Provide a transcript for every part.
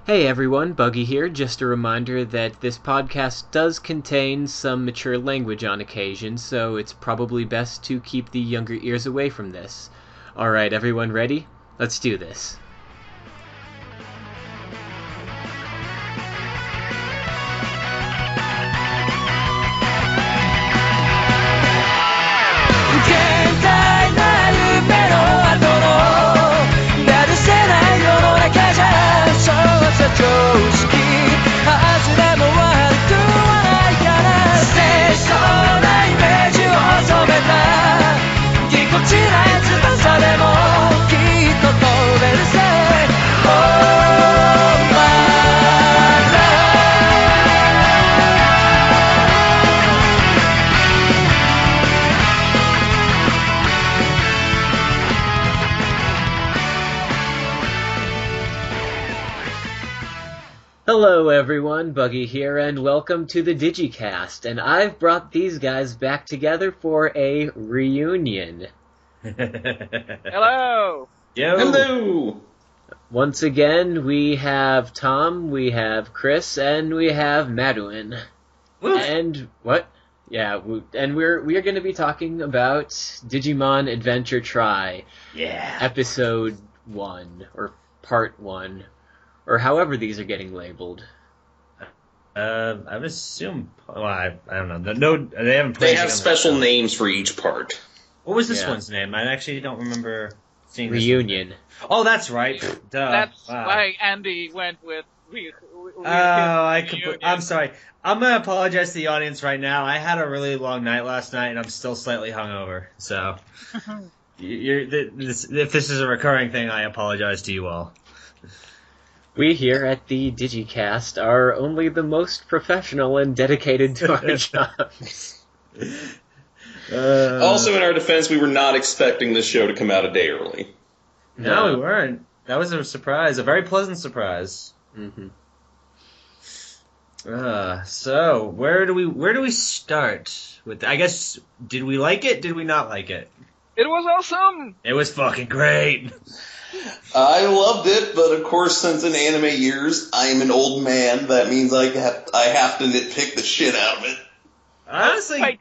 Hey everyone, Buggy here. Just a reminder that this podcast does contain some mature language on occasion, so it's probably best to keep the younger ears away from this. Alright, everyone ready? Let's do this. Hello everyone, Buggy here, and welcome to the Digicast, and I've brought these guys back together for a reunion. Hello! Yo. Hello! Once again, we have Tom, we have Chris, and we have Maduin. Woo. And what? Yeah, and we're going to be talking about Digimon Adventure Tri. Yeah. Episode 1, or Part 1. Or however these are getting labeled. I would assume. Well, I don't know. No, they haven't. They have special names for each part. What was this one's name? I actually don't remember seeing this. Reunion. Oh, that's right. Duh. That's wow. why Andy went with. I'm sorry. I'm gonna apologize to the audience right now. I had a really long night last night, and I'm still slightly hungover. So, if this is a recurring thing, I apologize to you all. We here at the Digicast are only the most professional and dedicated to our jobs. Also, in our defense, we were not expecting this show to come out a day early. No, we weren't. That was a surprise, a very pleasant surprise. Mm-hmm. So where do we start with? I guess, did we like it? Did we not like it? It was awesome! It was fucking great. I loved it, but of course, since in anime years, I'm an old man. That means I have to nitpick the shit out of it. Honestly,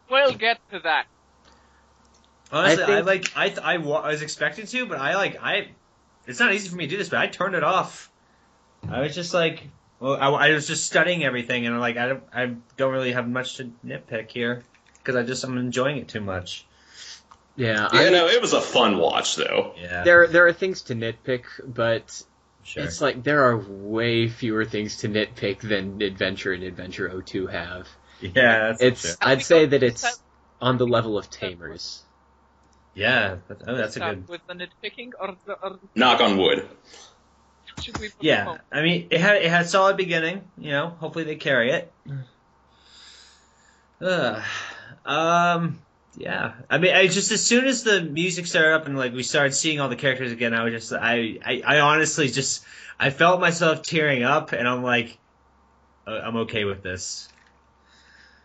we'll get to that. Honestly, I was expected to, but it's not easy for me to do this, but I turned it off. I was just like, well, I was just studying everything, and I don't really have much to nitpick here because I'm enjoying it too much. Yeah, it was a fun watch, though. Yeah. There are things to nitpick, but sure. It's like there are way fewer things to nitpick than Adventure and Adventure 02 have. Yeah, that's I'd say that it's on the level of Tamers. Yeah, that's a good. With the nitpicking or Knock on wood. Should we Yeah, I mean, it had a solid beginning. You know, hopefully they carry it. Yeah, I mean, I just as soon as the music started up and we started seeing all the characters again, I was just I honestly just I felt myself tearing up, and I'm like, I'm okay with this.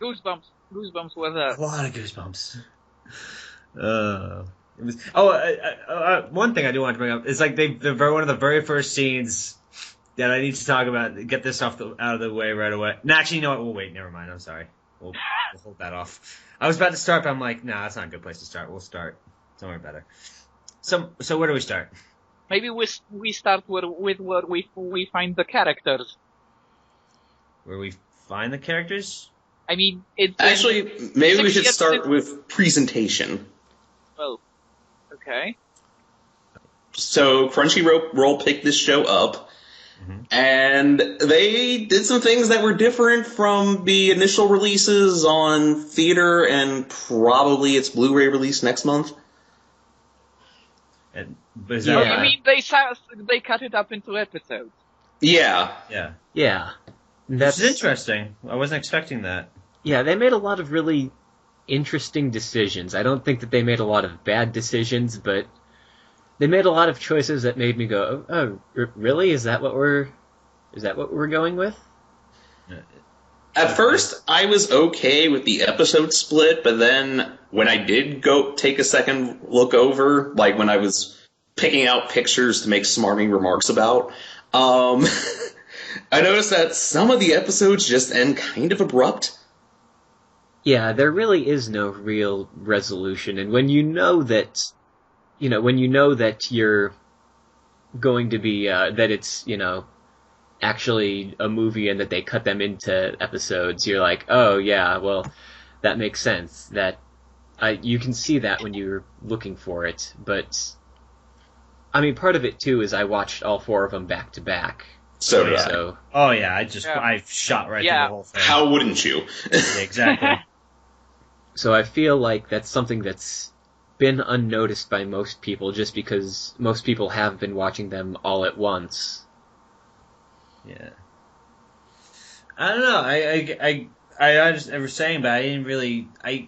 Goosebumps was a lot of goosebumps. It was. One thing I do want to bring up is one of the very first scenes that I need to talk about. Get this out of the way right away. No, actually, you know what? We'll wait. Never mind. I'm sorry. We'll hold that off. I was about to start, but I'm like, nah, that's not a good place to start. We'll start somewhere better. So where do we start? Maybe we start with where we find the characters. Where we find the characters? I mean, maybe we should start with presentation. Oh, okay. So Crunchyroll picked this show up. And they did some things that were different from the initial releases on theater and probably its Blu-ray release next month. You mean they cut it up into episodes? Yeah. This is interesting. I wasn't expecting that. Yeah, they made a lot of really interesting decisions. I don't think that they made a lot of bad decisions, but they made a lot of choices that made me go, "Oh, really? Is that what we're going with?" At first, I was okay with the episode split, but then when I did go take a second look over, when I was picking out pictures to make smarmy remarks about, I noticed that some of the episodes just end kind of abrupt. Yeah, there really is no real resolution, and when you know that you're going to be that it's actually a movie and that they cut them into episodes, you're like, oh yeah, well that makes sense. That you can see that when you're looking for it, but I mean, part of it too is I watched all 4 of them back to back. So did I. So Oh yeah, I shot right through the whole thing. How wouldn't you? Yeah, exactly. so I feel like that's something that's been unnoticed by most people, just because most people have been watching them all at once. Yeah. I don't know. I was saying, but I didn't really. I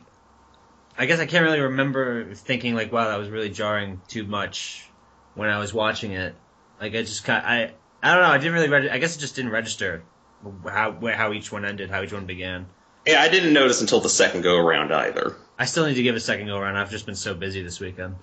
guess I can't really remember thinking like, wow, that was really jarring too much when I was watching it. Like I just I don't know. I didn't really. I guess it just didn't register how each one ended, how each one began. Yeah, I didn't notice until the second go around either. I still need to give it a second go around. I've just been so busy this weekend.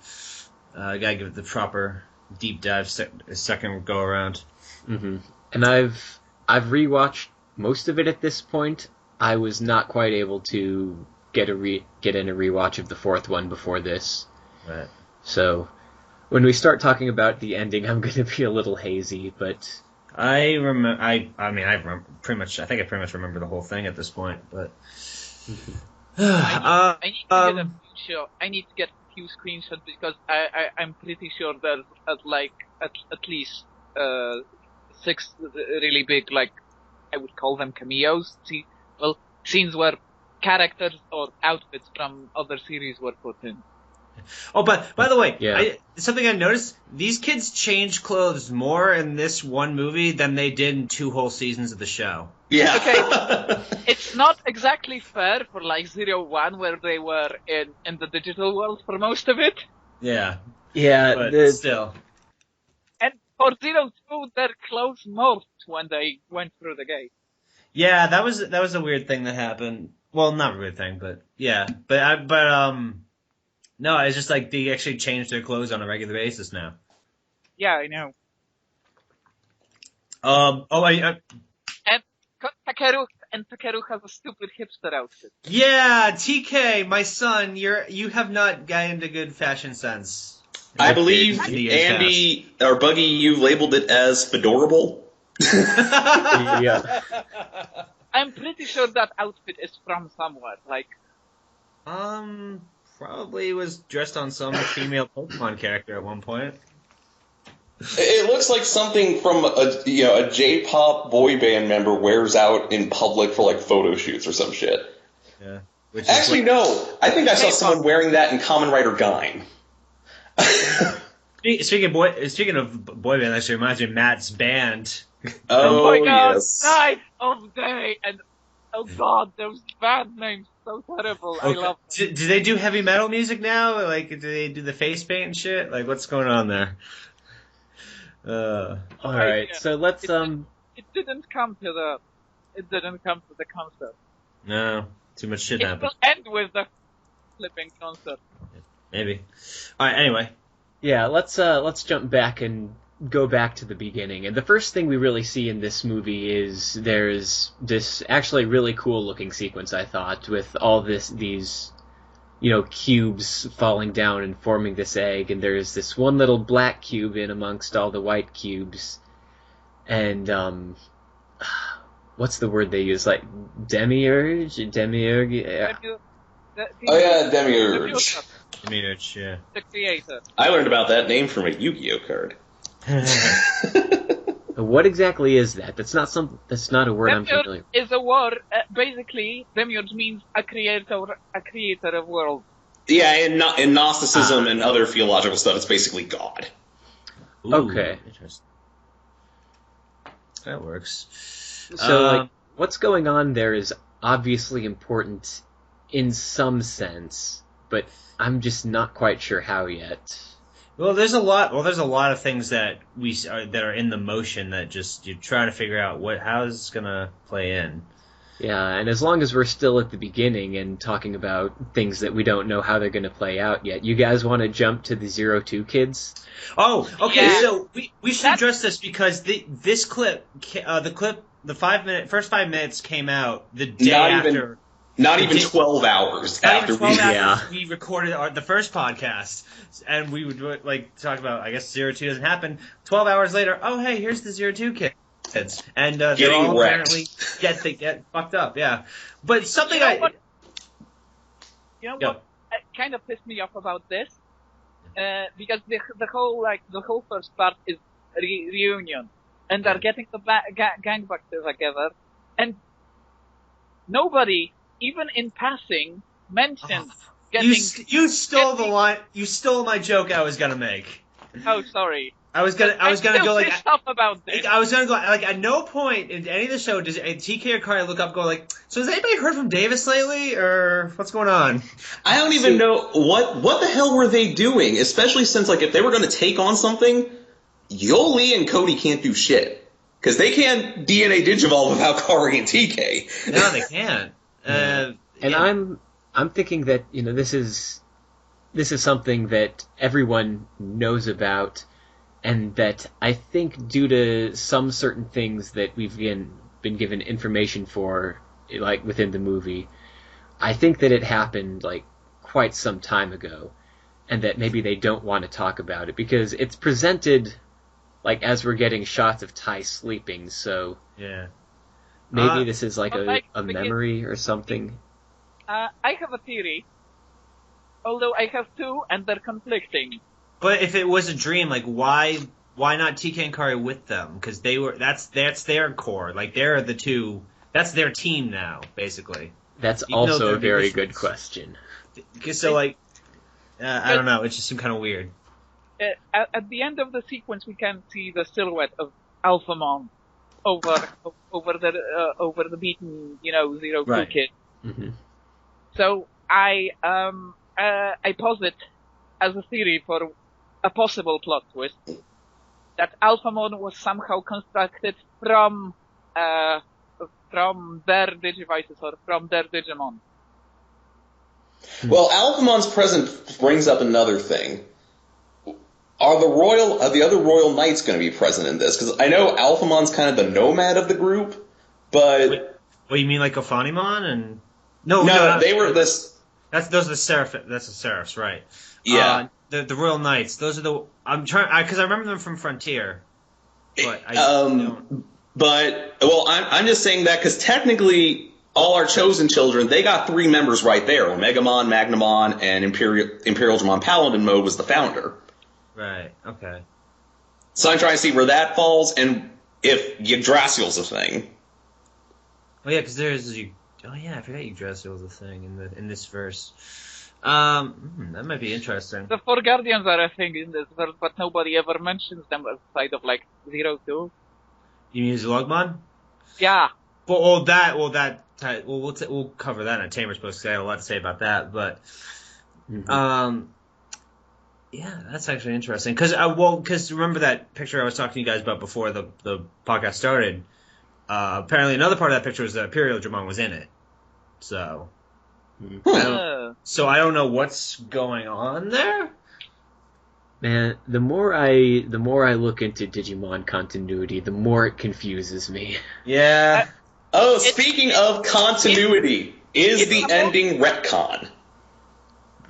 I gotta give it the proper deep dive second go around. Mm-hmm. And I've rewatched most of it at this point. I was not quite able to get in a rewatch of the 4th one before this. Right. So when we start talking about the ending, I'm going to be a little hazy, but I remember. I remember pretty much. I think I pretty much remember the whole thing at this point. But I need to get a few screenshots because I'm pretty sure there's at least 6 really big, like I would call them cameos. Scenes where characters or outfits from other series were put in. Oh, but by the way, yeah. Something I noticed: these kids change clothes more in this one movie than they did in 2 whole seasons of the show. Yeah. Okay, it's not exactly fair for like 01 where they were in the digital world for most of it. Yeah. Yeah, But still. And for 02, their clothes morphed when they went through the gate. Yeah, that was a weird thing that happened. Well, not a weird thing, but yeah. No, it's just like they actually change their clothes on a regular basis now. Yeah, I know. And Takeru has a stupid hipster outfit. yeah, TK, my son, you have not gotten into good fashion sense. I believe Andy or Buggy, you labeled it as fedorable. yeah. I'm pretty sure that outfit is from somewhere. Like, probably was dressed on some female Pokemon character at one point. It looks like something from a J-pop boy band member wears out in public for like photo shoots or some shit. Yeah. Actually, no. I think I saw someone wearing that in Kamen Rider Gain. Speaking of boy band, actually reminds me of Matt's band. Oh my God, yes. Night of Day, and oh God, those band names so terrible. Okay. I love them. Do they do heavy metal music now? Like, do they do the face paint and shit? Like, what's going on there? All right, yeah. so let's It didn't come to the concert. No, too much shit It happened. will end with the flipping concert. Maybe. All right. Anyway. Yeah, let's jump back and go back to the beginning. And the first thing we really see in this movie is there's this actually really cool looking sequence, I thought, with all these cubes falling down and forming this egg, and there's this one little black cube in amongst all the white cubes. And what's the word they use? Like demiurge? Oh yeah, Demiurge. Demiurge, yeah. The creator. I learned about that name from a Yu-Gi-Oh card. What exactly is that? That's not a word I'm Demiurge familiar with. is a word. Basically, Demiurge means a creator of worlds. Yeah, in Gnosticism and other theological stuff, it's basically God. Ooh, Okay. Interesting. That works. So, what's going on there is obviously important in some sense, but I'm just not quite sure how yet. Well, there's a lot of things that that are in the motion that just you're trying to figure out how is this gonna play in. Yeah, and as long as we're still at the beginning and talking about things that we don't know how they're going to play out yet, you guys want to jump to the 02 kids? Oh, okay. Yeah. So we should address this because this clip, the first 5 minutes came out the day after. Not even 12 hours after we recorded the first podcast, and we would talk about, I guess 02 doesn't happen. 12 hours later, oh hey, here's the 02 kids, and they're all apparently get fucked up. Yeah, but something what kind of pissed me off about this, because the whole first part is reunion, and they're getting the gang back together, and nobody, even in passing, mentioned getting... You stole the line. You stole my joke I was gonna make. Oh, sorry. I was gonna go like... about this. I was gonna go like, at no point in any of the show does TK or Kari look up and go like, so has anybody heard from Davis lately, or what's going on? I don't even know what the hell were they doing, especially since if they were gonna take on something, Yoli and Cody can't do shit. Because they can't DNA Digivolve without Kari and TK. No, they can't. And I'm thinking that this is something that everyone knows about, and that I think due to some certain things that we've been given information for, within the movie, I think that it happened quite some time ago, and that maybe they don't want to talk about it because it's presented as we're getting shots of Ty sleeping. So yeah. Maybe this is a memory or something. I have a theory, although I have two and they're conflicting. But if it was a dream, why not TK and Kari with them? Because that's their core. They're the two. That's their team now, basically. That's also a very good question. So I don't know. It just seemed kind of weird. At the end of the sequence, we can see the silhouette of Alphamon over the beaten, 02 kid. Mm-hmm. So I posit as a theory for a possible plot twist that Alphamon was somehow constructed from their Digivices or from their Digimon. Well, Alphamon's presence brings up another thing. Are the other Royal Knights going to be present in this? Because I know Alphamon's kind of the nomad of the group, but... What, you mean Ophanimon and... No, they were this... Those are the Seraph. That's the Seraphs, right? Yeah. The Royal Knights. Those are the... I'm trying... Because I remember them from Frontier. But I don't... But, well, I'm just saying that because technically all our chosen children, they got 3 members right there. Omegamon, Magnamon, and Imperial Dramon Paladin Mode was the founder. Right, okay. So I'm trying to see where that falls and if Yggdrasil's a thing. Oh yeah, because there's... Oh yeah, I forgot Yggdrasil was a thing in this verse. That might be interesting. The 4 Guardians are a thing in this verse, but nobody ever mentions them outside of 02. You mean Zologmon? Yeah. We'll cover that in Tamer's post because I have a lot to say about that. But yeah, that's actually interesting. Because remember that picture I was talking to you guys about before the podcast started. Apparently, another part of that picture was that Imperial Dramon was in it. So, I don't know what's going on there. Man, the more I look into Digimon continuity, the more it confuses me. Yeah. Speaking of continuity, is the ending retcon?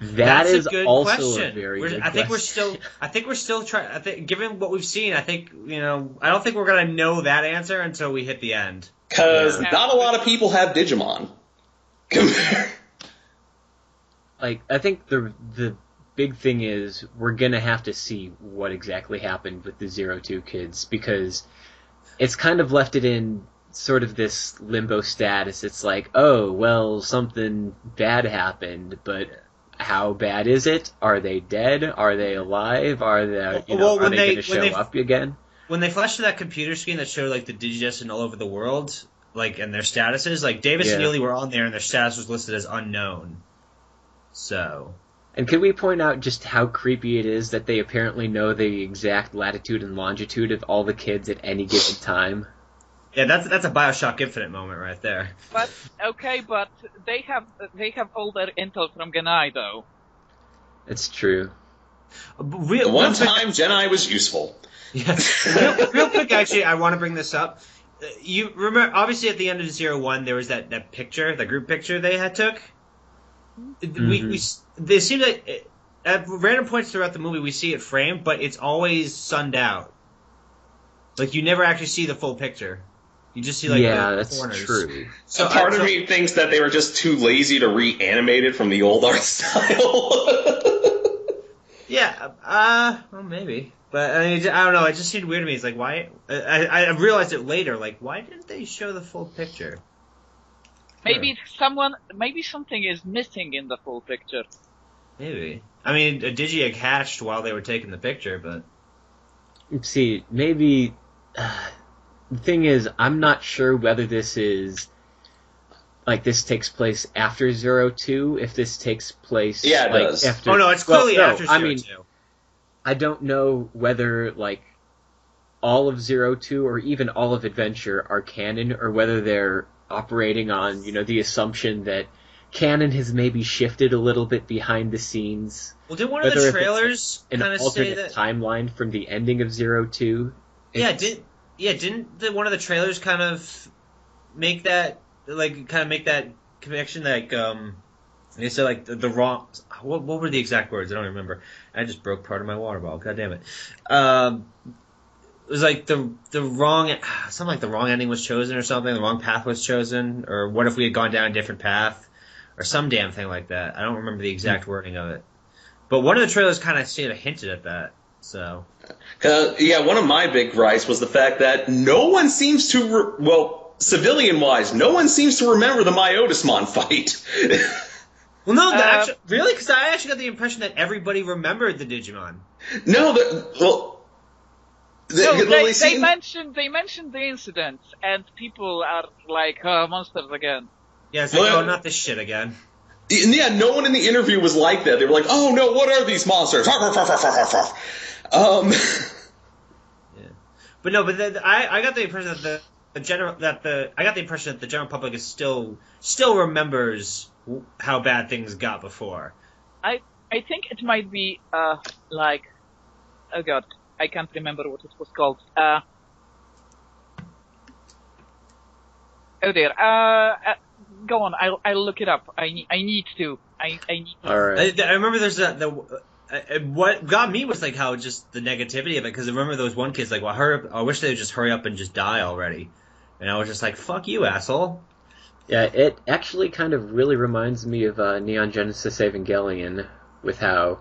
That's a good also question. A very good I think question. we're still trying. Given what we've seen, I think I don't think we're gonna know that answer until we hit the end. Because not a lot of people have Digimon. I think the big thing is we're gonna have to see what exactly happened with the 02 kids, because it's kind of left it in sort of this limbo status. It's oh well, something bad happened, but how bad is it? Are they dead? Are they alive? Are they are they going to show up again? When they flashed to that computer screen that showed the Digidestined all over the world, and their statuses, Davis and Yuli were on there and their status was listed as unknown. So. And can we point out just how creepy it is that they apparently know the exact latitude and longitude of all the kids at any given time? Yeah, that's a Bioshock Infinite moment right there. But they have all their intel from Genai though. It's true. The one time Jedi was useful. Yeah. Real quick, actually, I want to bring this up. You remember, obviously, at the end of 01, there was that picture, the group picture they had took. They seem like at random points throughout the movie we see it framed, but it's always sunned out. Like you never actually see the full picture. You just see like that's corners. true. So part of me thinks that they were just too lazy to reanimate it from the old art style. Yeah, well, maybe. But I mean, I don't know. It just seemed weird to me. It's like, why? I realized it later. Like, why didn't they show the full picture? Maybe something is missing in the full picture. Maybe. I mean, a Digi hatched while they were taking the picture, but see, maybe the thing is, I'm not sure whether this is like this takes place after 02. If this takes place, Yeah, it like does. after. Oh no, it's clearly after 02. I mean, I don't know whether like all of 02 or even all of Adventure are canon, or whether they're operating on the assumption that canon has maybe shifted a little bit behind the scenes. Well, did one of the trailers kind of say that timeline from the ending of 02? Didn't one of the trailers kind of make that connection? Like, they said like the wrong. What were the exact words? I don't remember. I just broke part of my water bottle. God damn it. It was like the wrong, something like the wrong ending was chosen or something. The wrong path was chosen, or what if we had gone down a different path, or some damn thing like that. I don't remember the exact wording of it. But one of the trailers kind of hinted at that. So. One of my big gripes was the fact that no one seems to, civilian-wise, no one seems to remember the Myotismon fight. Well, no, really? Because I actually got the impression that everybody remembered the Digimon. No, they mentioned the incidents, and people are like, monsters again. Yeah, it's like, not this shit again. Yeah, no one in the interview was like that. They were like, "Oh no, what are these monsters?" Yeah. But no, I got the impression that I got the impression that the general public is still remembers how bad things got before. I think it might be like, oh god, I can't remember what it was called. Oh dear. Go on. I'll look it up. I need to. I need to. All right. I remember there's what got me was like how just the negativity of it, because I remember there was one kid's like, well, hurry up, I wish they would just hurry up and just die already. And I was just like, fuck you, asshole. Yeah, it actually kind of really reminds me of Neon Genesis Evangelion, with how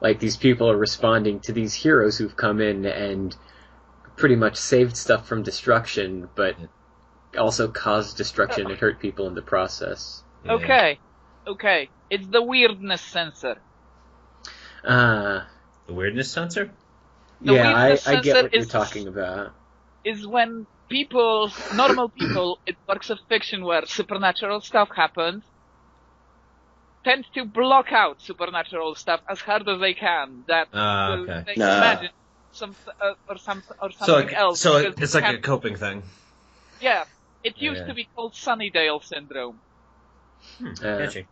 like these people are responding to these heroes who've come in and pretty much saved stuff from destruction, but also caused destruction and hurt people in the process. Yeah. Okay. It's the weirdness sensor. The weirdness sensor? I get what you're talking about. Is when normal people, in works of fiction where supernatural stuff happens, tend to block out supernatural stuff as hard as they can. They imagine something else. So it's like a coping thing. Yeah. It used to be called Sunnydale syndrome. Catchy.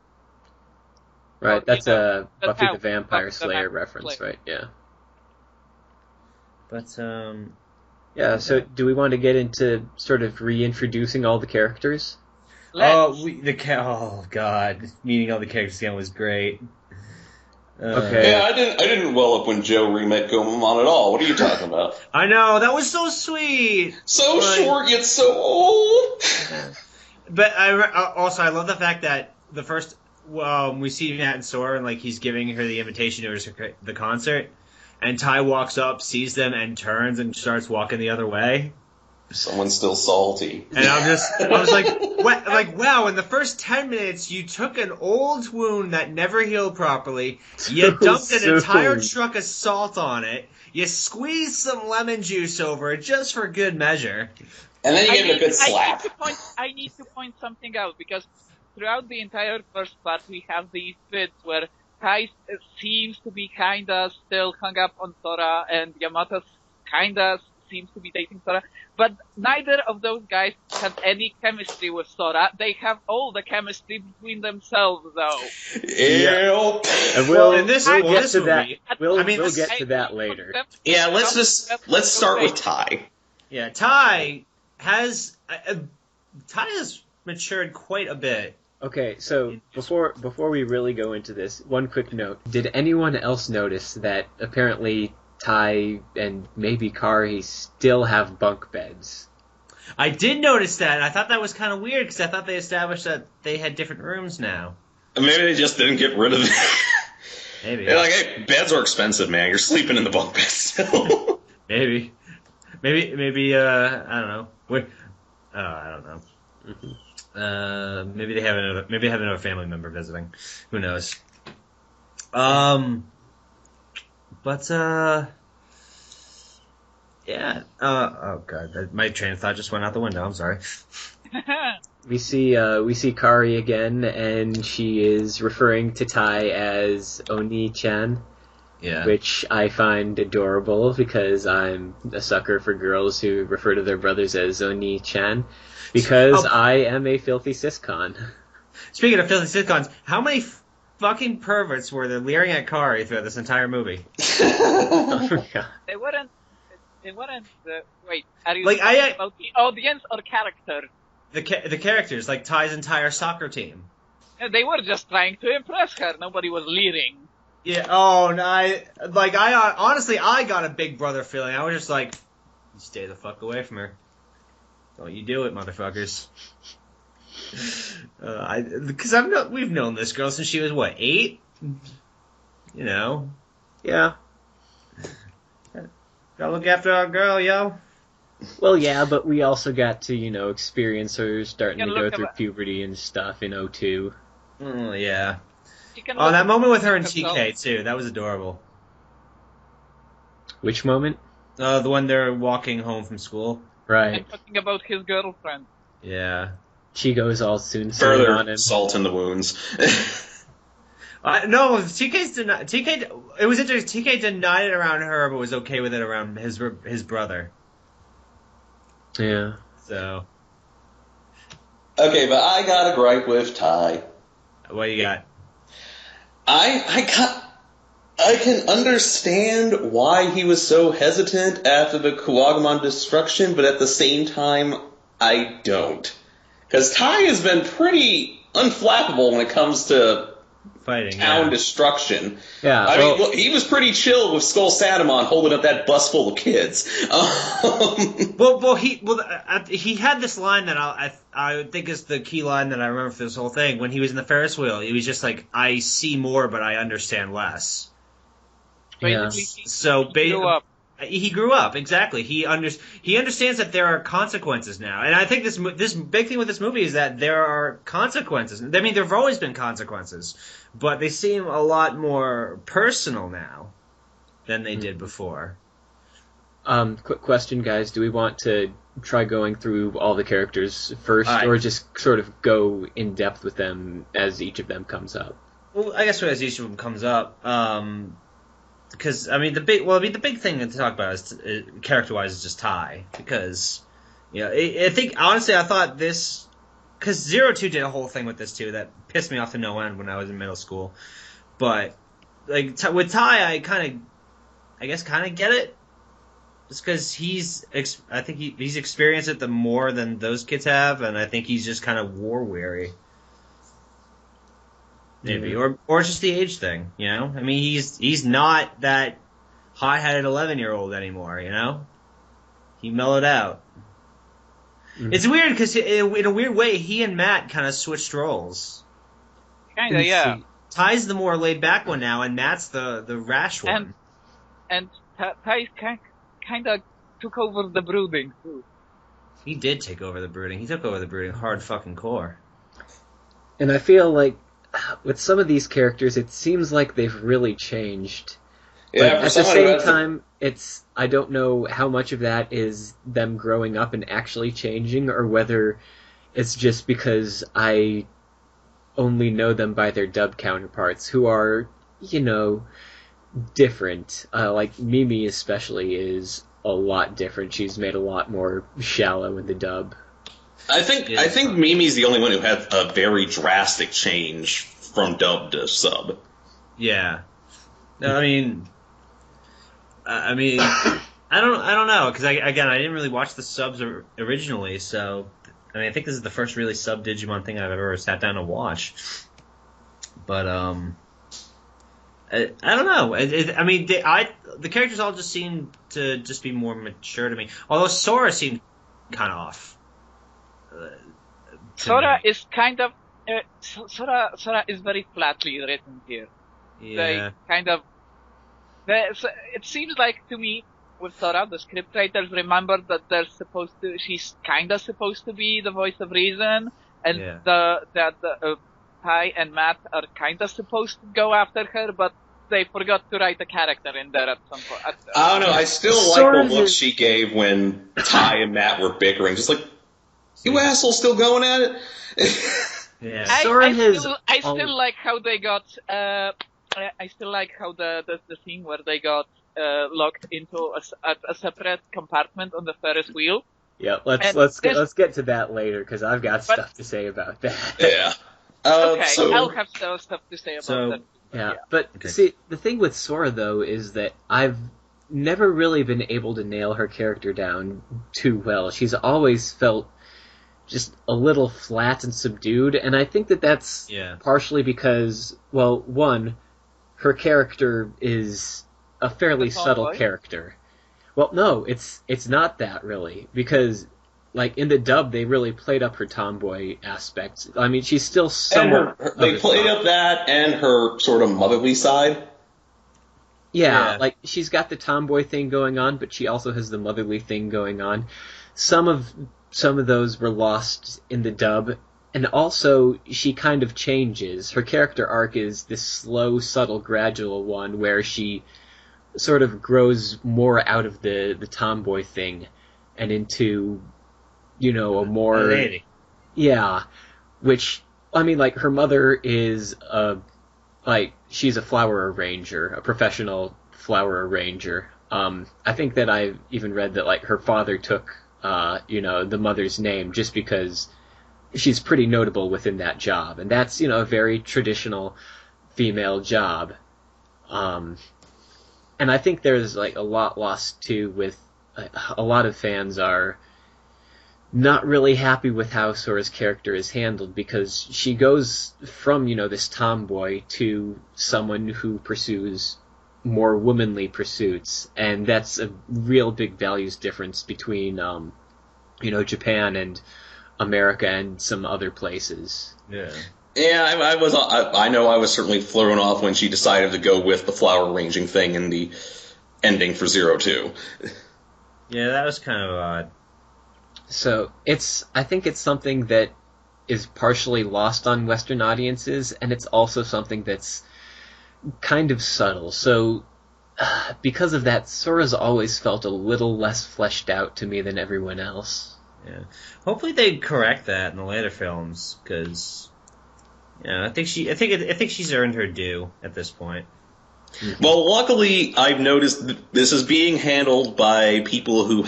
Right, that's a Buffy the Vampire Slayer reference, right? Yeah. But, so do we want to get into sort of reintroducing all the characters? Oh god, meeting all the characters again was great. Okay. Yeah, I didn't well up when Joe remade Gomamon at all. What are you talking about? I know, that was so sweet. So short yet so old. But I love the fact that the first we see Nat and Sora, and like he's giving her the invitation to the concert, and Ty walks up, sees them, and turns and starts walking the other way. Someone's still salty. And I was like, wow, in the first 10 minutes, you took an old wound that never healed properly, you dumped an entire truck of salt on it, you squeezed some lemon juice over it just for good measure. And then you get a good slap. I need to point something out, because throughout the entire first part, we have these bits where Tai seems to be kinda still hung up on Sora, and Yamato's kinda seems to be dating Sora. But neither of those guys have any chemistry with Sora. They have all the chemistry between themselves, though. Yep. And Well, we'll in this get movie, to that. We'll this- get to that later. Yeah, let's start with Ty. Yeah, Ty has matured quite a bit. Okay, so before we really go into this, one quick note. Did anyone else notice that apparently Ty and maybe Kari still have bunk beds? I did notice that. I thought that was kind of weird because I thought they established that they had different rooms now. Maybe they just didn't get rid of it. Maybe. They're like, hey, beds are expensive, man. You're sleeping in the bunk bed still. Maybe, I don't know. I don't know. Mm-hmm. Maybe they have another family member visiting. Who knows? Yeah. Oh god, my train of thought just went out the window. I'm sorry. We see Kari again, and she is referring to Tai as Oni-chan, Yeah. which I find adorable because I'm a sucker for girls who refer to their brothers as Oni-chan, because I am a filthy siscon. Speaking of filthy sitcoms, how many fucking perverts were there leering at Kari throughout this entire movie? Oh my god. They weren't. Wait, are you Like, talking about the audience or character? The characters, like Ty's entire soccer team. They were just trying to impress her. Nobody was leering. Yeah. Oh, no, honestly, I got a Big Brother feeling. I was just like, you stay the fuck away from her. Don't you do it, motherfuckers. Because we've known this girl since she was what, 8? You know. Yeah. Gotta look after our girl, yo. Well, yeah, but we also got to, experience her starting to go through at- puberty and stuff in 02. Oh, yeah. She can Oh, look that at moment with her and herself. TK, too. That was adorable. Which moment? The one they're walking home from school. Right. I'm talking about his girlfriend. Yeah. Chigo's all soon on Further him. salt in the wounds. No, TK's denied. It was interesting. TK denied it around her, but was okay with it around his brother. Yeah. So, Okay, but I got a gripe with Ty. what you got? I can understand why he was so hesitant after the Kuwagamon destruction, but at the same time, I don't. Because Ty has been pretty unflappable when it comes to Fighting. town Yeah. destruction. Yeah, I well, mean, look, he was pretty chill with Skull Satamon holding up that bus full of kids. He had this line that I think is the key line that I remember for this whole thing. When he was in the Ferris wheel, he was just like, "I see more, but I understand less." yeah. Basically, So he grew up. He grew up, exactly. He understands that there are consequences now, and I think this big thing with this movie is that there are consequences. I mean, there have always been consequences, but they seem a lot more personal now than they did before. Quick question, guys. Do we want to try going through all the characters first, Alright. or just sort of go in depth with them as each of them comes up? Well, I guess as each of them comes up, because I mean the big thing to talk about is character-wise is just Ty, because I think honestly I thought this, because 02 did a whole thing with this too that pissed me off to no end when I was in middle school, but like with Ty I kind of get it, just because I think he's experienced it the more than those kids have, and I think he's just kind of war weary. Maybe, or it's just the age thing, I mean, he's not that hot-headed 11-year-old anymore, He mellowed out. Mm-hmm. It's weird because in a weird way, he and Matt kind of switched roles. Kinda, yeah. Ty's the more laid-back one now, and Matt's the rash one. And Ty kinda took over the brooding too. He did take over the brooding. He took over the brooding hard fucking core. And I feel like with some of these characters, it seems like they've really changed. Yeah, but at the same time, I don't know how much of that is them growing up and actually changing, or whether it's just because I only know them by their dub counterparts, who are, different. Like Mimi especially is a lot different. She's made a lot more shallow in the dub. I think Mimi's the only one who had a very drastic change from dub to sub. Yeah. No, I mean, I don't know, because I didn't really watch the subs originally, so I mean, I think this is the first really sub Digimon thing I've ever sat down to watch. But I don't know. I mean, the characters all just seem to just be more mature to me. Although Sora seemed kind of off. Sora is kind of Sora is very flatly written here. Yeah. They kind of. It seems like to me with Sora, the scriptwriters remembered that she's kind of supposed to be the voice of reason, and Ty and Matt are kind of supposed to go after her, but they forgot to write a character in there at some point. I don't know. I still like the look she gave when Ty and Matt were bickering. Just like, you assholes still going at it? Yeah. I still like how they got. I still like how the scene where they got locked into a separate compartment on the Ferris wheel. Yeah, let's get to that later because I've got stuff to say about that. Yeah. I'll have stuff to say about that. Yeah, but see, the thing with Sora though is that I've never really been able to nail her character down too well. She's always felt just a little flat and subdued, and I think that's partially because, well, one, her character is a fairly subtle character. Well, no, it's not that really, because like in the dub they really played up her tomboy aspects. I mean, she's still somewhat. They played up that and her sort of motherly side. Yeah, like she's got the tomboy thing going on, but she also has the motherly thing going on. Some of those were lost in the dub, and also she kind of changes. Her character arc is this slow, subtle, gradual one where she sort of grows more out of the tomboy thing and into, a more... lady. Yeah, which, I mean, like, her mother is she's a flower arranger, a professional flower arranger. I think that I've even read that, like, her father took, the mother's name just because she's pretty notable within that job. And that's, a very traditional female job. And I think there's, like, a lot lost, too, with a lot of fans are not really happy with how Sora's character is handled because she goes from, this tomboy to someone who pursues more womanly pursuits, and that's a real big values difference between, Japan and America and some other places. Yeah. Yeah, I know I was certainly thrown off when she decided to go with the flower arranging thing in the ending for 02. Yeah, that was kind of odd. So I think it's something that is partially lost on Western audiences, and it's also something that's kind of subtle. So because of that, Sora's always felt a little less fleshed out to me than everyone else. Yeah. Hopefully they correct that in the later films, because I think she's earned her due at this point. Well, luckily, I've noticed this is being handled by people who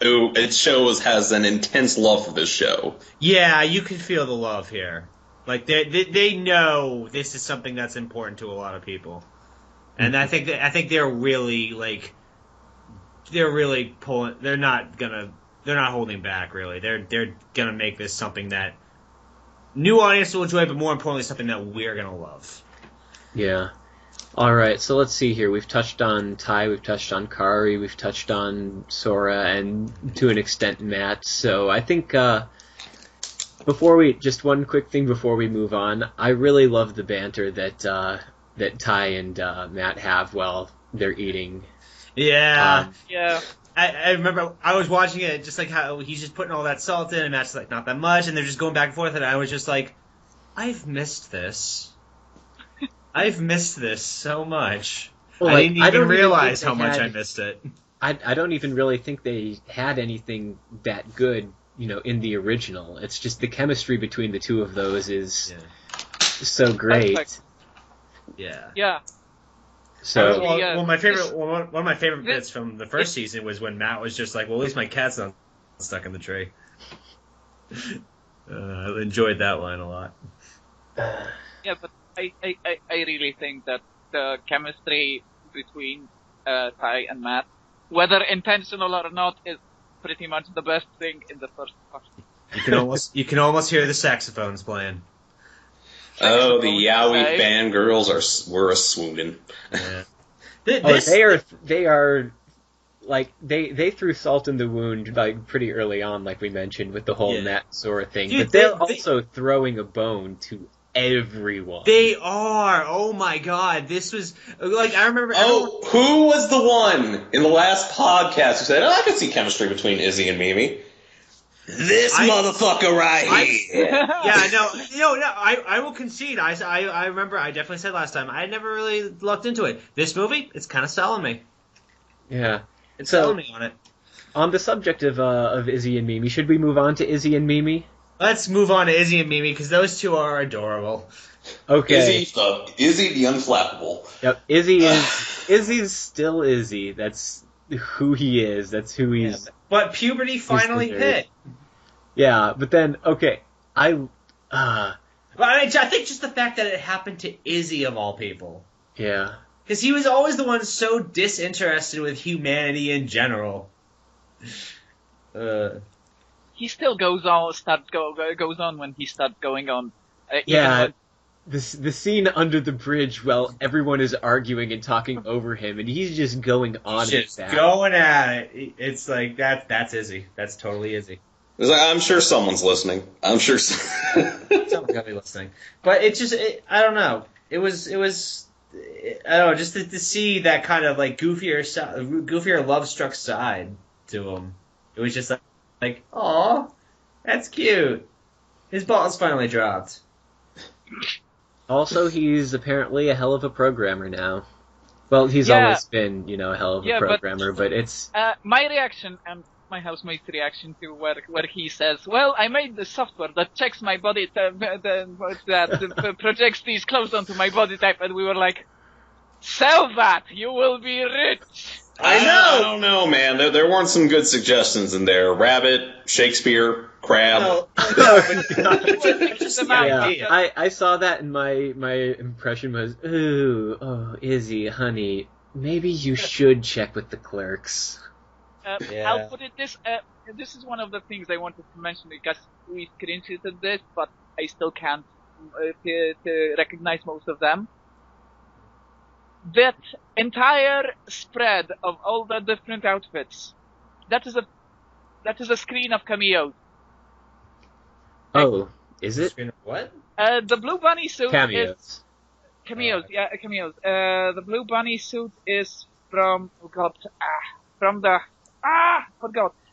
it shows has an intense love for this show. Yeah, you can feel the love here. Like they know this is something that's important to a lot of people, and I think they're really pulling. They're not holding back. Really, they're gonna make this something that new audience will enjoy, but more importantly, something that we're gonna love. Yeah. All right, so let's see here. We've touched on Tai, we've touched on Kari, we've touched on Sora, and to an extent Matt. So I think just one quick thing before we move on. I really love the banter that Tai and Matt have while they're eating. Yeah. Yeah. I remember I was watching it, just like how he's just putting all that salt in, and Matt's like, not that much, and they're just going back and forth, and I was just like, I've missed this. I've missed this so much. Well, I didn't even realize how much I missed it. I don't even really think they had anything that good, in the original. It's just the chemistry between the two of those is so great. Yeah. Yeah. So my favorite one of my favorite bits from the first season was when Matt was just like, "Well, at least my cat's not stuck in the tree." I enjoyed that line a lot. Yeah, but I really think that the chemistry between Ty and Matt, whether intentional or not, is pretty much the best thing in the first part. You can almost hear the saxophones playing. Oh, the Yowie fangirls were a swooning. Yeah. They are like they threw salt in the wound like pretty early on, like we mentioned with the whole Matt Zora thing. Dude, but they're also throwing a bone to everyone. They are. Oh my god, this was like I remember. Who was the one in the last podcast who said, "Oh, I could see chemistry between Izzy and Mimi"? This motherfucker right here. Yeah, no. I will concede. I remember. I definitely said last time. I never really looked into it. This movie, it's kind of selling me. Yeah, it's selling me on it. On the subject of Izzy and Mimi, should we move on to Izzy and Mimi? Let's move on to Izzy and Mimi because those two are adorable. Okay. Izzy the unflappable. Yep. Izzy's still Izzy. That's who he is. That's who he's. Yeah, but puberty finally hit. Yeah, but then I think just the fact that it happened to Izzy of all people. Yeah. Because he was always the one so disinterested with humanity in general. He still goes on when he starts going on. The scene under the bridge while everyone is arguing and talking over him, and he's just going on. He's just going at it. It's like that's Izzy. That's totally Izzy. I'm sure someone's listening. I'm sure someone's gotta be listening. But I don't know. It was. I don't know. Just to see that kind of like goofier love-struck side to him. It was just like, aw, that's cute. His balls finally dropped. Also, he's apparently a hell of a programmer now. Well, he's always been, a hell of a programmer, but it's... my reaction, and my housemate's reaction to where he says, well, I made the software that checks my body, that projects these clothes onto my body type, and we were like, sell that, you will be rich! I know! I don't know, man. There weren't some good suggestions in there. Rabbit, Shakespeare, crab. I saw that and my impression was, Izzy, honey, maybe you should check with the clerks. I'll put it this is one of the things I wanted to mention because we screenshotted this, but I still can't to recognize most of them. That entire spread of all the different outfits, that is a screen of cameos. Oh, is it? Screen of what? The blue bunny suit cameos. Cameos. The blue bunny suit is from forgot.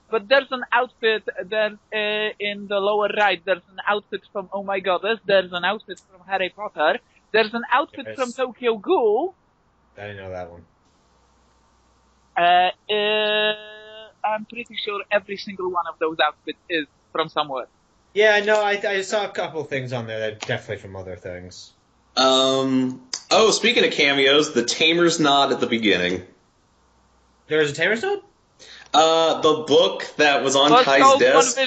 But there's an outfit there in the lower right. There's an outfit from Oh My Goddess. There's an outfit from Harry Potter. There's an outfit from Tokyo Ghoul. I didn't know that one. I'm pretty sure every single one of those outfits is from somewhere. Yeah, no, I saw a couple things on there that are definitely from other things. Speaking of cameos, the Tamer's Knot at the beginning. There was a Tamer's Knot? The book that was on Kai's desk.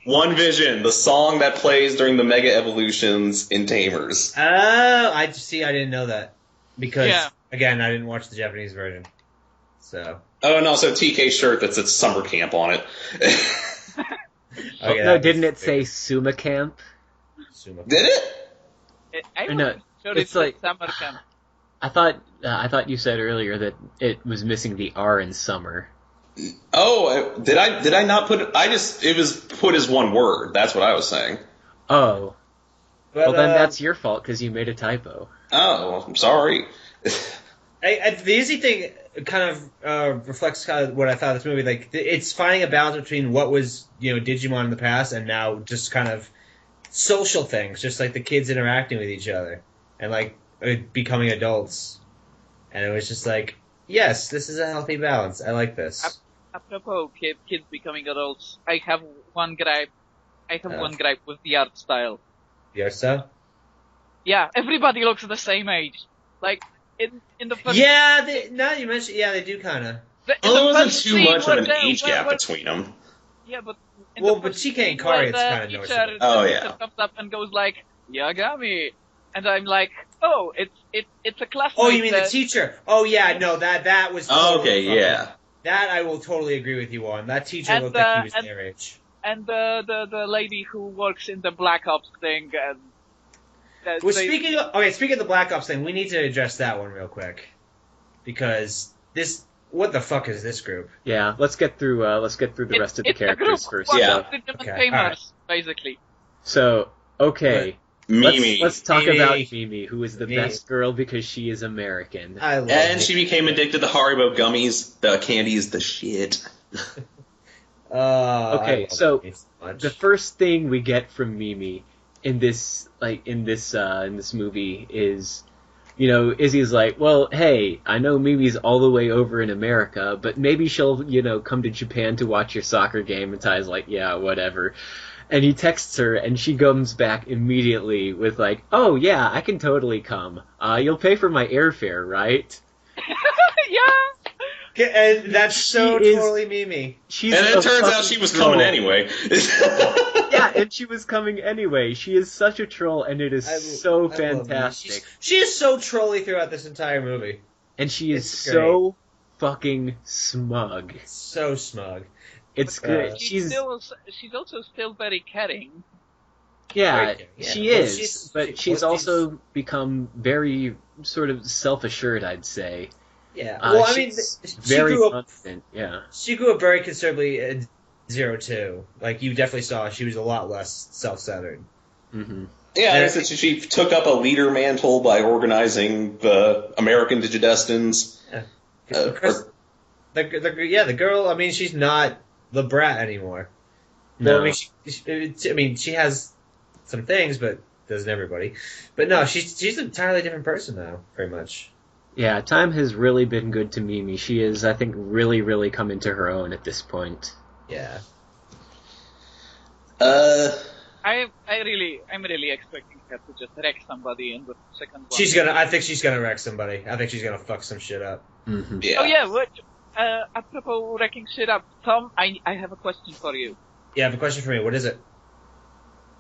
One Vision, the song that plays during the Mega Evolutions in Tamers. Oh, I didn't know that. Because, again, I didn't watch the Japanese version. So. Oh, and also TK's shirt that says summer camp on it. No, didn't it say Suma Camp? Did it? It's like summer camp. I thought you said earlier that it was missing the R in summer. Oh, did I not put it? It was put as one word. That's what I was saying. Oh. Well, then that's your fault because you made a typo. Oh, I'm sorry. The Izzy thing kind of reflects kind of what I thought of this movie. Like, it's finding a balance between what was, Digimon in the past and now just kind of social things, just like the kids interacting with each other and like becoming adults. And it was just like, yes, this is a healthy balance. I like this. Apropos kids becoming adults, I have one gripe. One gripe with the art style. The art style? Yeah, everybody looks the same age. Like, in the first. Yeah, now you mentioned, yeah, they do kind of. Well, there wasn't too much of an age gap between them. Yeah, but But Chika and Kari, it's kind of noticeable. Oh, the yeah. teacher comes up and goes like, Yagami, and I'm like, oh, it's a classmate. Oh, you mean the teacher? Oh, yeah, no, that was. Oh, totally okay, yeah. That I will totally agree with you on. That teacher looked like he was their age. And the lady who works in the Black Ops thing. Well, speaking of the Black Ops thing, we need to address that one real quick, because what the fuck is this group? Yeah, let's get through the rest of the characters first. Yeah, okay. Right. Basically. So, okay. Mimi. Let's talk Mimi. about Mimi, who is the Mimi. best girl because she is American. I love And it. she became addicted to Haribo gummies. The candy's the shit. Okay, so much. the first thing we get from Mimi in this movie is, you know, Izzy's like, well, hey, I know Mimi's all the way over in America, but maybe she'll, you know, come to Japan to watch your soccer game. And Ty's like, yeah, whatever. And he texts her, and she comes back immediately with like, oh, yeah, I can totally come. You'll pay for my airfare, right? Yeah! And that's so totally Mimi. And it turns out she was coming anyway. Yeah, and she was coming anyway. She is such a troll, and it is so fantastic. She is so trolly throughout this entire movie. And she is so fucking smug. So smug. It's good. She's also still very caring. Yeah, Yeah. she Well, is, but she's also become very sort of self-assured, I'd say. Yeah. Well, I mean, very she grew up. confident. Yeah. She grew up very considerably at 0-2. Like you definitely saw, she was a lot less self-centered. Mm-hmm. Yeah, she took up a leader mantle by organizing the American Digidestins. The girl. I mean, she's not the brat anymore. No. Well, I mean, she has some things, but doesn't everybody? But no, she's an entirely different person now, pretty much. Yeah, time has really been good to Mimi. She is, I think, really, really come into her own at this point. Yeah. I'm really expecting her to just wreck somebody in the second one. I think she's gonna wreck somebody. I think she's gonna fuck some shit up. Mm-hmm. Yeah. Oh yeah, what? Apropos wrecking shit up, Tom, I have a question for you. Yeah, I have a question for me. What is it?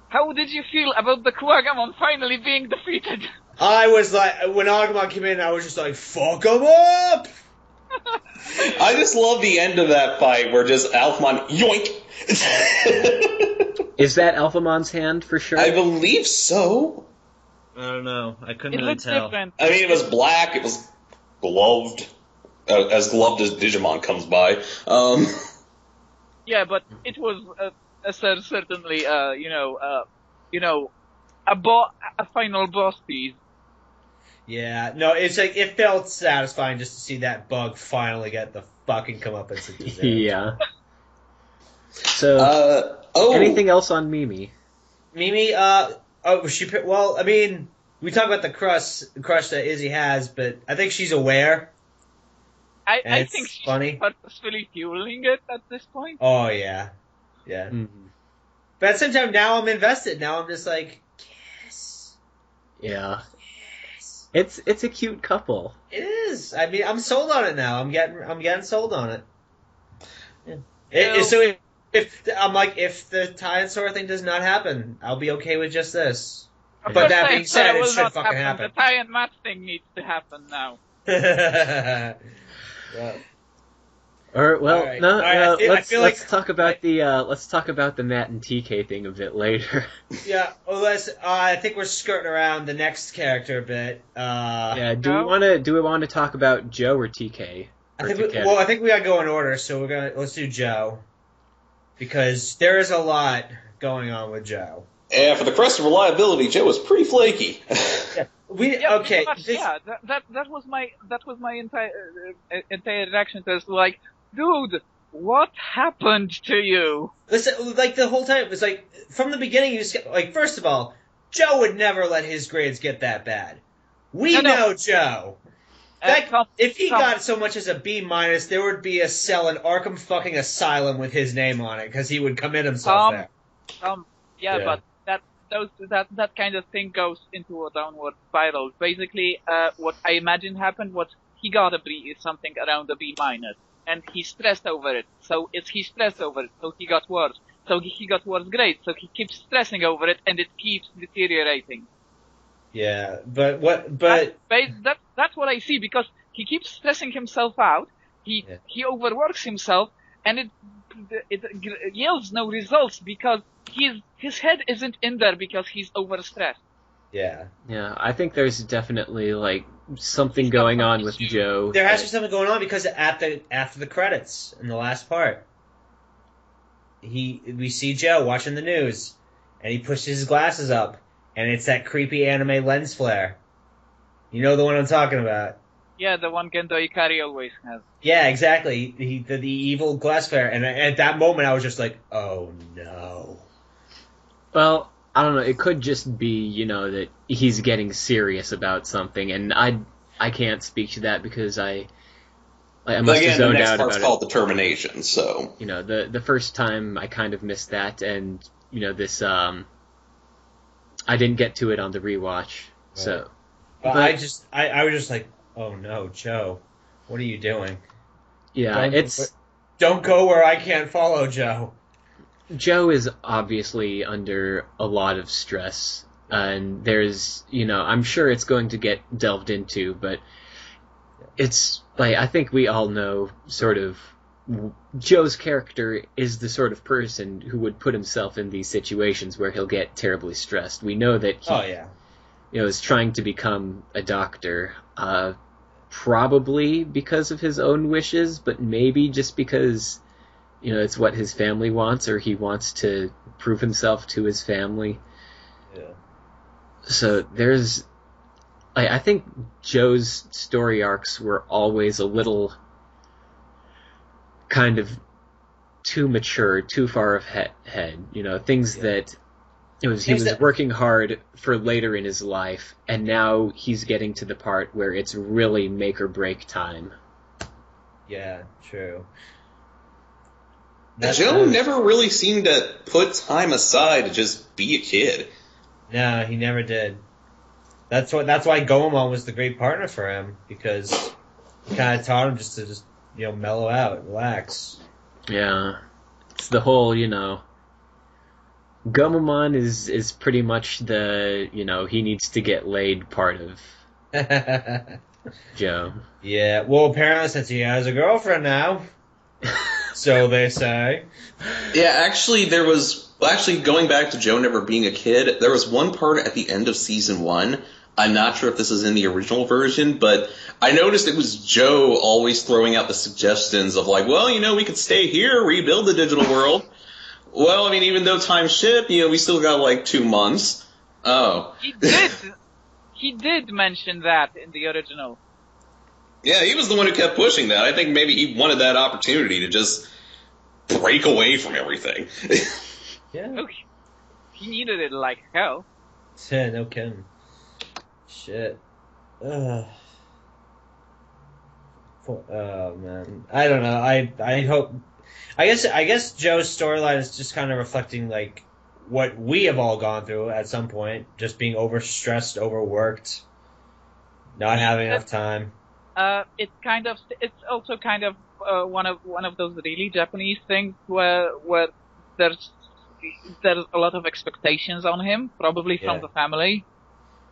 How did you feel about the Kuwagamon finally being defeated? I was like, when Agumon came in, I was just like, fuck him up! I just love the end of that fight where just Alphamon yoink. Is that Alphamon's hand for sure? I believe so. I don't know. I couldn't It really looks tell. different. I mean, it was black. It was gloved, as gloved as Digimon comes by. Yeah, but it was certainly, a final boss piece. Yeah, no, it's like, it felt satisfying just to see that bug finally get the fucking comeuppance it deserved. Yeah. So, anything else on Mimi? Mimi, well, I mean, we talk about the crush that Izzy has, but I think she's aware. I think she's funny. purposefully fueling it at this point. Oh, yeah. Yeah. Mm-hmm. But at the same time, now I'm invested. Now I'm just like, yes. Yeah. Yes. It's a cute couple. It is. I mean, I'm sold on it now. I'm getting sold on it. Yeah. So if the tie and sword thing does not happen, I'll be okay with just this. But that being said, it should fucking happen. The tie and match thing needs to happen now. Yeah. Or well, All right. no, All right, let's talk about the Matt and TK thing a bit later. Yeah, well, I think we're skirting around the next character a bit. Yeah, do we want to talk about Joe or TK? I think we gotta go in order. So let's do Joe, because there is a lot going on with Joe. And for the crest of reliability, Joe was pretty flaky. Yeah, that was my entire reaction to this. Like, dude, what happened to you? Listen, like the whole time, it was like from the beginning. You just, like, first of all, Joe would never let his grades get that bad. We know Joe. If he got so much as a B-, there would be a cell in Arkham fucking Asylum with his name on it because he would commit himself there. But that kind of thing goes into a downward spiral. Basically, what I imagine happened was he got something around a B minus, and he stressed over it. So he stressed over it, so he got worse. So he got worse grades, so he keeps stressing over it, and it keeps deteriorating. Yeah, but That's what I see, because he keeps stressing himself out. He overworks himself, and it yields no results because his head isn't in there because he's overstressed. Yeah. Yeah, I think there's definitely like something going on with Joe. There has to be something going on because after the credits in the last part, we see Joe watching the news, and he pushes his glasses up, and it's that creepy anime lens flare. You know the one I'm talking about. Yeah, the one Gendo Ikari always has. Yeah, exactly. The evil glass flare, and at that moment I was just like, oh no. Well, I don't know. It could just be, that he's getting serious about something, and I can't speak to that because I must have zoned out about it. The next part's called Determination, so the first time I kind of missed that, and this I didn't get to it on the rewatch, right. So. But I was just like, oh no, Joe, what are you doing? Yeah, don't go where I can't follow, Joe. Joe is obviously under a lot of stress, and there's, I'm sure it's going to get delved into, but it's, like, I think we all know, sort of, Joe's character is the sort of person who would put himself in these situations where he'll get terribly stressed. We know that he, is trying to become a doctor, probably because of his own wishes, but maybe just because... it's what his family wants, or he wants to prove himself to his family. Yeah. So there's... I think Joe's story arcs were always a little kind of too mature, too far ahead. Things that... he was working hard for later in his life, and now he's getting to the part where it's really make or break time. Yeah, true. Joe never really seemed to put time aside to just be a kid. No, he never did. That's why Goemon was the great partner for him, because he kind of taught him to mellow out, relax. Yeah, it's the whole Goemon is pretty much the he needs to get laid part of Joe. Yeah, well apparently since he has a girlfriend now. So they say. Yeah, actually, going back to Joe never being a kid, there was one part at the end of season 1. I'm not sure if this is in the original version, but I noticed it was Joe always throwing out the suggestions of like, well, we could stay here, rebuild the digital world. Well, I mean, even though time's shit, we still got like 2 months. Oh. He did mention that in the original. Yeah, he was the one who kept pushing that. I think maybe he wanted that opportunity to just break away from everything. Yeah. Okay. He needed it like hell. Yeah, no kidding. Shit. Oh, man. I don't know. I hope... I guess Joe's storyline is just kind of reflecting, like, what we have all gone through at some point. Just being overstressed, overworked, not having enough time. It's also kind of one of those really Japanese things where there's a lot of expectations on him, probably from the family.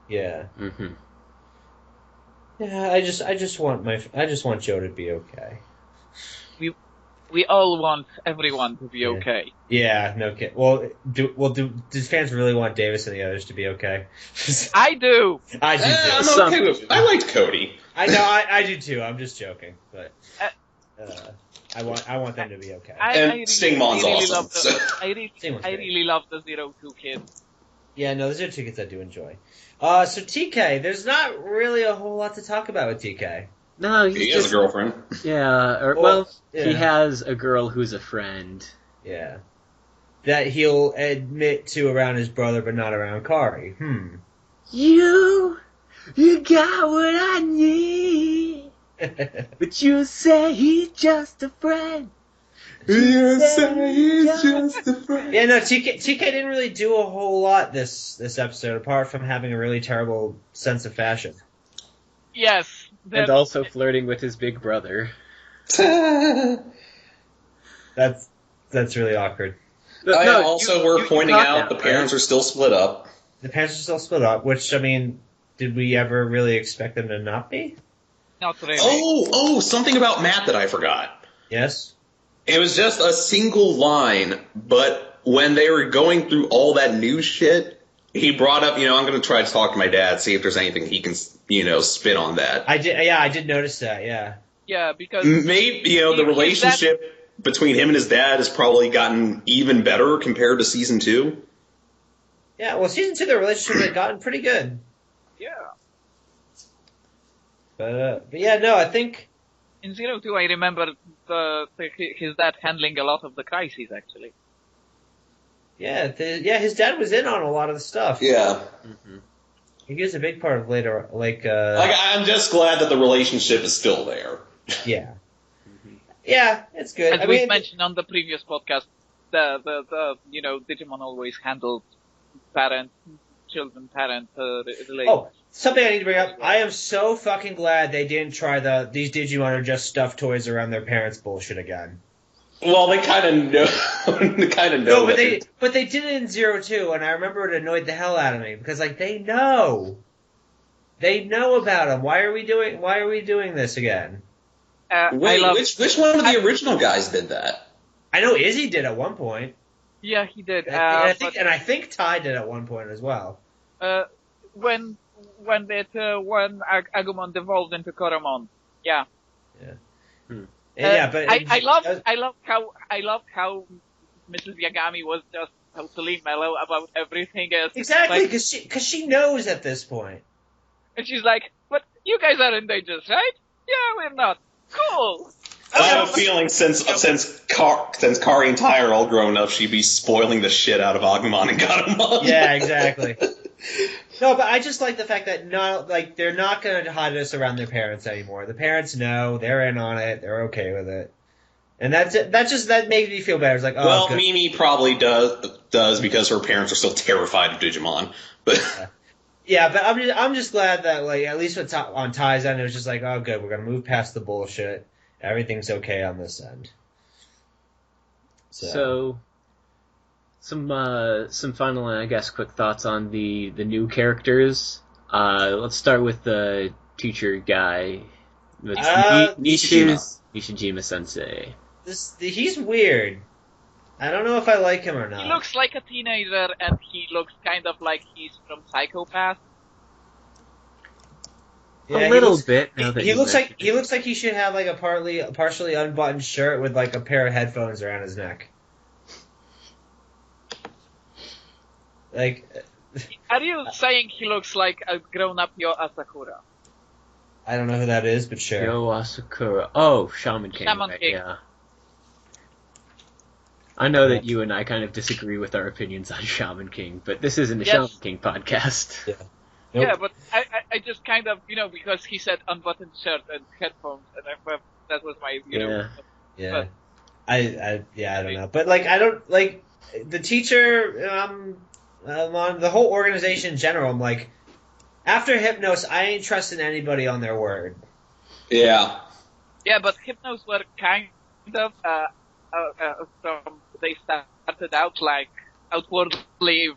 Yeah. Mm-hmm. Yeah, I just want Joe to be okay. We all want everyone to be okay. Yeah, no kidding. Well, do fans really want Davis and the others to be okay? I do. I do too. I'm okay with it. I liked Cody. I know, I do too. I'm just joking, but I want them to be okay. Stingmon's awesome. I really love the 02 kid. Yeah, no, those are 2 kids I do enjoy. So TK, there's not really a whole lot to talk about with TK. No, he has a girlfriend. Yeah, he has a girl who's a friend. Yeah. That he'll admit to around his brother, but not around Kari. You got what I need. But you say he's just a friend. You say he's just a friend. Yeah, no, TK didn't really do a whole lot this episode, apart from having a really terrible sense of fashion. Yes. And also flirting with his big brother. That's really awkward. But No, also we're pointing caught out that, the parents right? are still split up. The parents are still split up, which, I mean, did we ever really expect them to not be? Not really. Oh, something about Matt that I forgot. Yes? It was just a single line, but when they were going through all that new shit, he brought up, I'm going to try to talk to my dad, see if there's anything he can, spit on that. I did notice that, yeah. Yeah, because Maybe, the relationship between him and his dad has probably gotten even better compared to season 2. Yeah, well, season 2, the relationship had gotten pretty good. Yeah. But yeah, no, I think... In 02, I remember his dad handling a lot of the crises, actually. Yeah, his dad was in on a lot of the stuff. Yeah. Mm-hmm. He was a big part of later, I'm just glad that the relationship is still there. Yeah. Yeah, it's good. As we mentioned on the previous podcast, the Digimon always handled children-parent relations. Oh, something I need to bring up. I am so fucking glad they didn't try these Digimon are just stuffed toys around their parents bullshit again. Well, they kind of know. No, but they did it in 02, and I remember it annoyed the hell out of me because they know about them. Why are we doing this again? Wait, which one of the original guys did that? I know Izzy did at one point. Yeah, he did. I think Ty did at one point as well. When Agumon devolved into Koromon. Yeah. Yeah. Hmm. Yeah, but I love how Mrs. Yagami was just totally mellow about everything else. Exactly, because she knows at this point. And she's like, "But you guys aren't dangerous, right? Yeah, we're not. Cool." I have a feeling since Kari and Ty are all grown up, she'd be spoiling the shit out of Agumon and Gatomon. Yeah, exactly. No, but I just like the fact that they're not going to hide us around their parents anymore. The parents know, they're in on it, they're okay with it, and that's it. That makes me feel better. It's like, oh, well, good. Mimi probably does because her parents are still terrified of Digimon. But yeah, but I'm just glad that at least on Ty's end, it was just like, oh, good, we're gonna move past the bullshit. Everything's okay on this end. So some final, I guess, quick thoughts on the new characters. Let's start with the teacher guy. Nishijima Sensei. He's weird. I don't know if I like him or not. He looks like a teenager, and he looks kind of like he's from Psychopath. Yeah, a little bit. He looks like he should have a partially unbuttoned shirt with a pair of headphones around his neck. Are you saying he looks like a grown-up Yo Asakura? I don't know who that is, but sure. Yo Asakura. Oh, Shaman King. Right? Yeah. I know that you and I kind of disagree with our opinions on Shaman King, but this isn't a Shaman King podcast. Yeah. Nope. Yeah, but I just kind of, because he said unbuttoned shirt and headphones, and that was my, Yeah. But, I don't know. But, I don't, the teacher, the whole organization in general, I'm like, after Hypnos, I ain't trusting anybody on their word. Yeah. Yeah, but Hypnos were kind of, they started out outwardly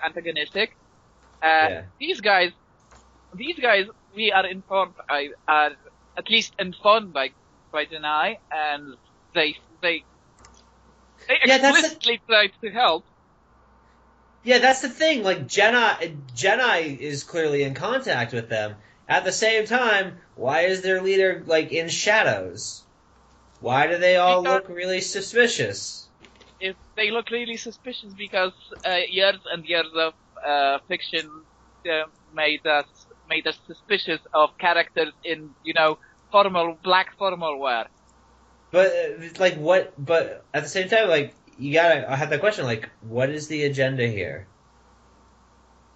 antagonistic. These guys, we are informed, are at least informed by Janai, and they explicitly tried to help. Yeah, that's the thing. Janai is clearly in contact with them. At the same time, why is their leader in shadows? Why do they all look really suspicious? If they look really suspicious because years and years of fiction made us suspicious of characters in black formal wear. But what? But at the same time, you gotta have that question. What is the agenda here?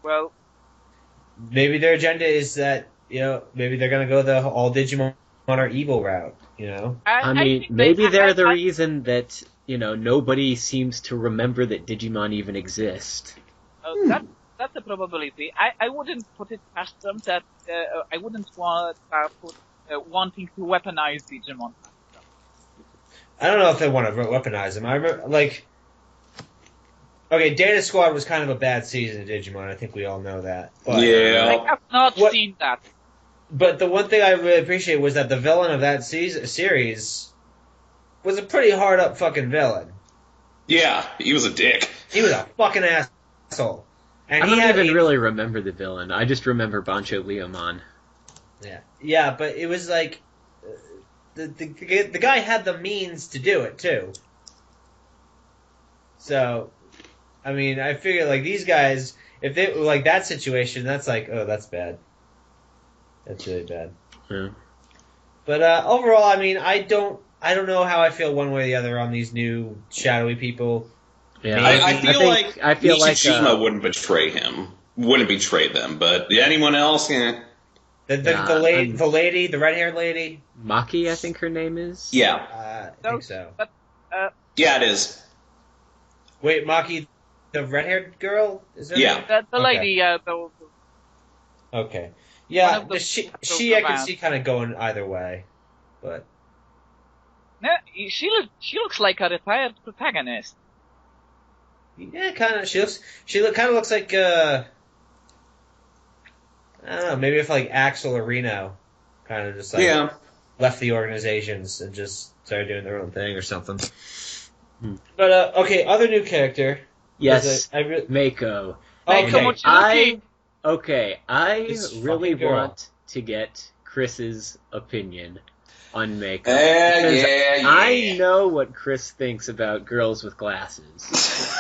Well, maybe their agenda is that maybe they're gonna go the all Digimon our evil route, you know? I mean, think maybe they're the I- reason that, nobody seems to remember that Digimon even exist. That's a probability. I wouldn't put it past them that I wouldn't want put wanting to weaponize Digimon. I don't know if they want to weaponize them. I remember, okay, Data Squad was kind of a bad season of Digimon. I think we all know that. But, Yeah. I have not What- seen that. But the one thing I really appreciate was that the villain of that series was a pretty hard up fucking villain. Yeah, he was a dick. He was a fucking asshole. And I he don't had even really remember the villain. I just remember Bancho Leomon. Yeah, but it was like the guy had the means to do it too. So, I mean, I figure like these guys, if they like that situation, that's like, oh, that's bad. That's really bad. Yeah. But overall, I mean, I don't know how I feel one way or the other on these new shadowy people. Yeah, I feel like Nishishima Mishishima wouldn't betray him. Wouldn't betray them, but anyone else, The Yeah, lady, the red-haired lady. Maki, I think her name is. Yeah. I think so. But Yeah, it is. Wait, Maki, the red-haired girl? Is there? Yeah. the lady, Okay. One Yeah, of the- she I can see kind of going either way, but she looks like a retired protagonist. yeah, kind of. Kind of looks like I don't know, maybe if like Axel or Reno kind of just like Yeah. left the organizations and just started doing their own thing or something. But okay, other new character. Yes, I really Mako. Mako okay. Mochizuki. I This really fucking girl. want to get Chris's opinion on Mako. Yeah, Because yeah. I know what Chris thinks about girls with glasses.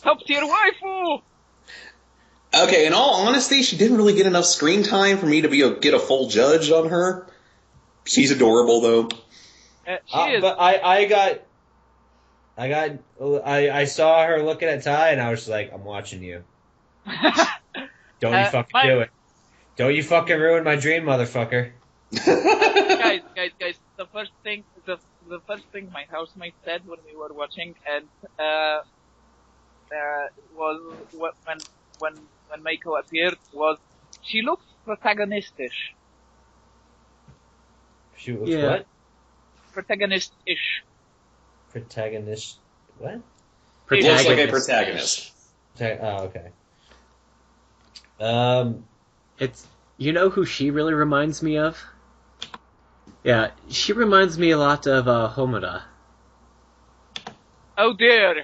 Top tier waifu! Okay, in all honesty, she didn't really get enough screen time for me to get a full judge on her. She's adorable, though. She is. But I saw her looking at Ty and I was just like, I'm watching you. Don't you fucking do it. Don't you fucking ruin my dream, motherfucker. guys, the first thing my housemate said when we were watching and was when Mako appeared was she looks protagonistish. She looks Yeah. what? Protagonist-ish. Protagonist. What? Looks like a protagonist. Oh, okay. It's who she really reminds me of? Yeah, she reminds me a lot of Homura. Oh dear.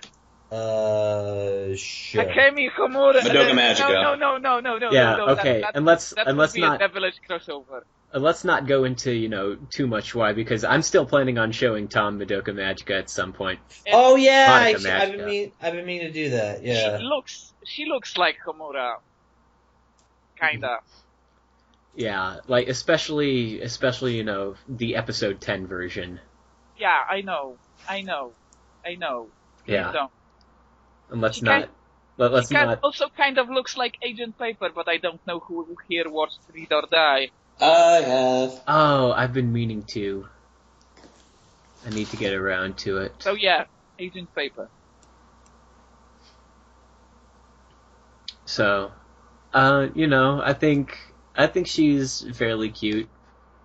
Sure. Takemi Homura. Madoka Magica. No. Yeah, no, okay, that and let's would be not a devilish crossover. let's not go into too much why, because I'm still planning on showing Tom Madoka Magica at some point. Oh yeah, Monica I've Magica. been meaning to do that. Yeah. She looks like Homura. Kinda. Yeah, like especially the episode 10 version. Yeah, I know. Please Yeah. don't. And let's She not let's She not also kind of looks like Agent Paper, but I don't know who here watched Read or Die. I have. Oh, I've been meaning to. I need to get around to it. So yeah, Agent Paper. So, I think she's fairly cute,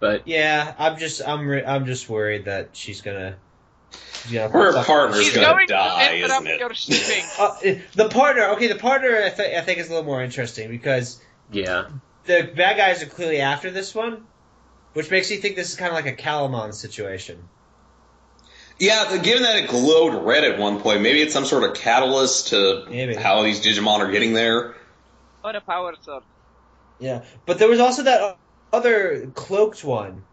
but Yeah, I'm just worried that she's gonna. Her partner's She's gonna going die, to interrupt isn't it? your shipping. The partner. Okay, the partner. I think is a little more interesting because yeah. the bad guys are clearly after this one, which makes you think this is kind of like a Calamon situation. Yeah, given that it glowed red at one point, maybe it's some sort of catalyst to Maybe. how these Digimon are getting there. Or a power sword. Yeah, but there was also that other cloaked one.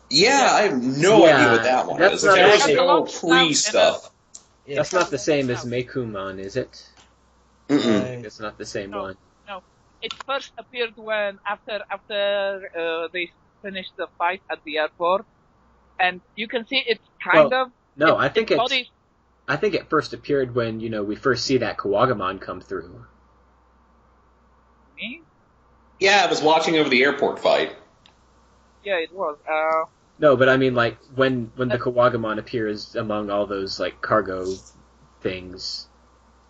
Yeah, I have no Yeah, idea what that one that's is. not That was actually- all pre-stuff. Yeah. That's not the same as Mekumon, is it? Mm-mm. It's not the same No. one. It first appeared when after they finished the fight at the airport, and you can see it's kind of No, I think its it's body. I think it first appeared when, we first see that Kawagamon come through. Me? Yeah, I was watching over the airport fight. Yeah, it was. No, but I mean, like, when the Kawagamon appears among all those, like, cargo things,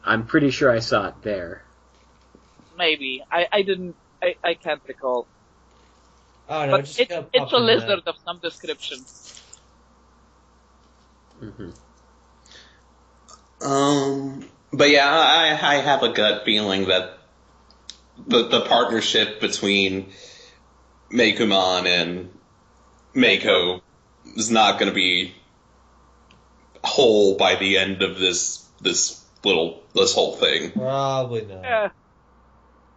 I'm pretty sure I saw it there. Maybe. I didn't. I can't recall. Oh no, But just it's a lizard of some description. Mm-hmm. But yeah, I have a gut feeling that the partnership between Meikumon and Meiko is not going to be whole by the end of this whole thing. Probably not. Yeah.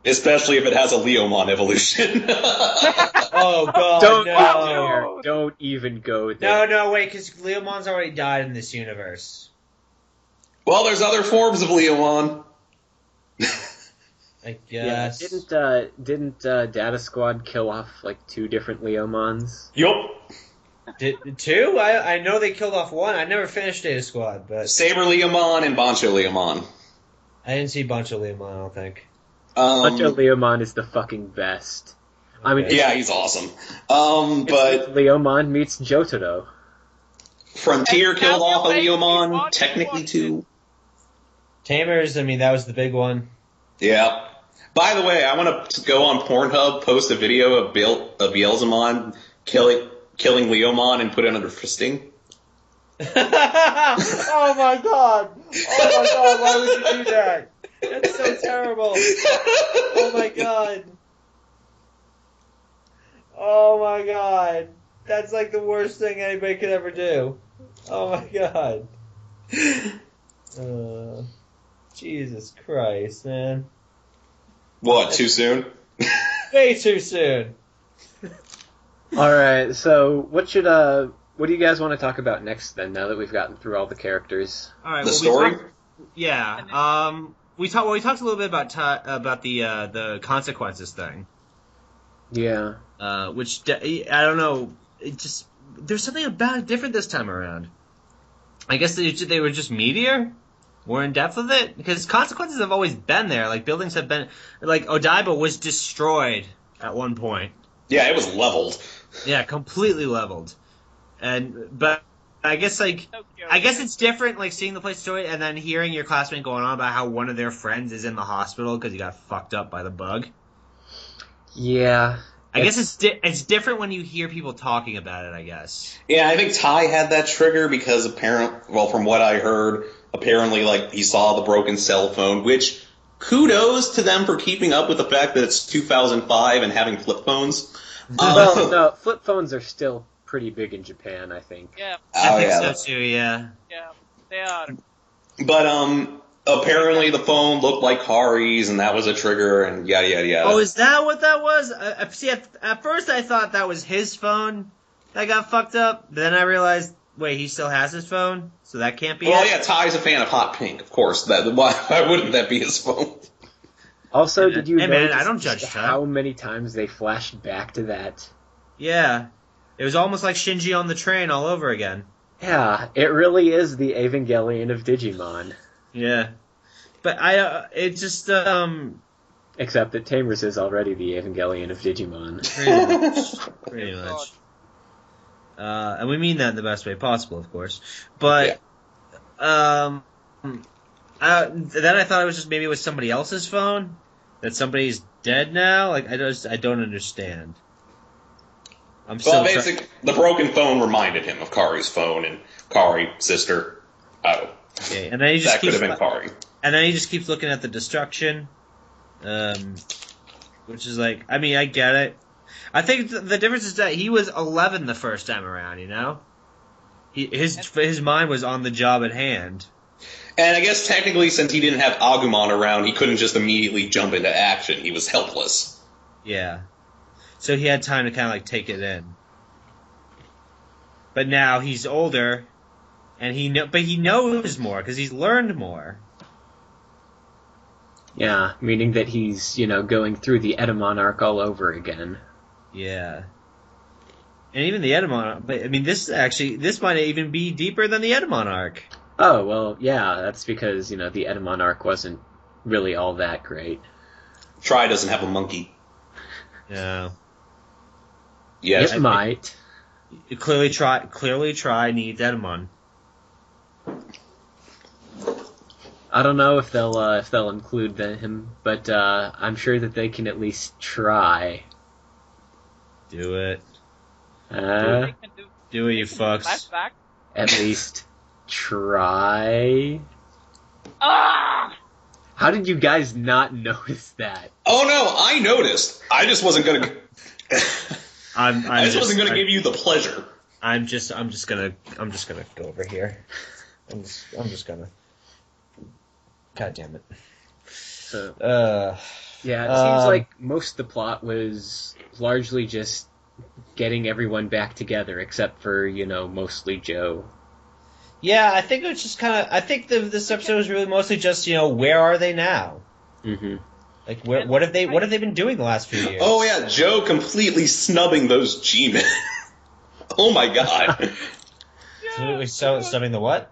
Especially if it has a Leomon evolution. Oh god, Don't no. go there. Don't even go there. No, wait, because Leomon's already died in this universe. Well, there's other forms of Leomon. I Yeah, guess. didn't Data Squad kill off like 2 different Leomons? Yup. Did 2? I know they killed off 1. I never finished Data Squad, but Saber Leomon and Bancho Leomon. I didn't see Bunch of Leomon, I don't think. Bancho Leomon is the fucking best. I mean, Okay. Yeah, he's awesome. it's But Leomon meets Jotaro. Frontier And killed now off a you make me Leomon, want to technically watch too. Tamers, I mean, that was the big one. Yeah. By the way, I want to go on Pornhub, post a video of Beelzemon killing Leomon and put it under fisting. Oh my god! Why would you do that? That's so terrible! Oh my god! Oh my god! That's like the worst thing anybody could ever do. Oh my god. Jesus Christ, man. What, too soon? Way too soon. Alright, so what do you guys want to talk about next then, now that we've gotten through all the characters? Alright, The story? we talked a little bit about the consequences thing. Yeah. I don't know, there's something about it different this time around. I guess they were just meatier, more in depth with it, because consequences have always been there. Like buildings have been, like Odaiba was destroyed at one point. Yeah, it was leveled. Yeah, completely leveled. But I guess it's different, like seeing the place destroyed and then hearing your classmate going on about how one of their friends is in the hospital because he got fucked up by the bug. Yeah. I guess it's different when you hear people talking about it, I guess. Yeah, I think Ty had that trigger because from what I heard, apparently like he saw the broken cell phone, which kudos to them for keeping up with the fact that it's 2005 and having flip phones. Well, no, flip phones are still pretty big in Japan, I think. Yeah. I think so too, yeah. Yeah. They are. But apparently the phone looked like Kari's, and that was a trigger, and yada yada yada. Oh, is that what that was? See, at first I thought that was his phone that got fucked up. But then I realized, wait, he still has his phone, so that can't be. Well, it? yeah, Ty's a fan of hot pink, of course. Why wouldn't that be his phone? Also, did you Hey, man, notice I don't judge how many times they flashed back to that? Yeah, it was almost like Shinji on the train all over again. Yeah, it really is the Evangelion of Digimon. Yeah, but it just Except that Tamers is already the Evangelion of Digimon. pretty much. And we mean that in the best way possible, of course. But then I thought it was just maybe it was somebody else's phone, that somebody's dead now. Like I don't understand. I'm still The broken phone reminded him of Kari's phone and Kari, sister. Oh, okay, and then he just that could have been Kari. And then he just keeps looking at the destruction, which is like, I mean, I get it. I think the difference is that he was 11 the first time around, you know? His mind was on the job at hand. And I guess technically, since he didn't have Agumon around, he couldn't just immediately jump into action. He was helpless. Yeah. So he had time to kind of like take it in. But now he's older, and he knows more because he's learned more. Yeah, meaning that he's, going through the Edamon arc all over again. Yeah. And even the Edamon, but I mean, this might even be deeper than the Edamon arc. Oh, well, yeah, that's because, the Edamon arc wasn't really all that great. Tri doesn't have a monkey. Yeah. Yes. It might. Clearly try needs Edamon. I don't know if they'll include him, but I'm sure that they can at least try. Do it. They can Do it, you they can do fucks. flashback. At least try. Ah! How did you guys not notice that? Oh no, I noticed. I just wasn't gonna. I just wasn't gonna give you the pleasure. I'm just gonna go over here. I'm just gonna. God damn it. So Yeah, it seems like most of the plot was largely just getting everyone back together, except for mostly Joe. Yeah, I think it was just kind of. I think this episode was really mostly just where are they now? Mm-hmm. Like what have they been doing the last few years? Oh yeah, Joe completely snubbing those G-men. Oh my god. So snubbing the what?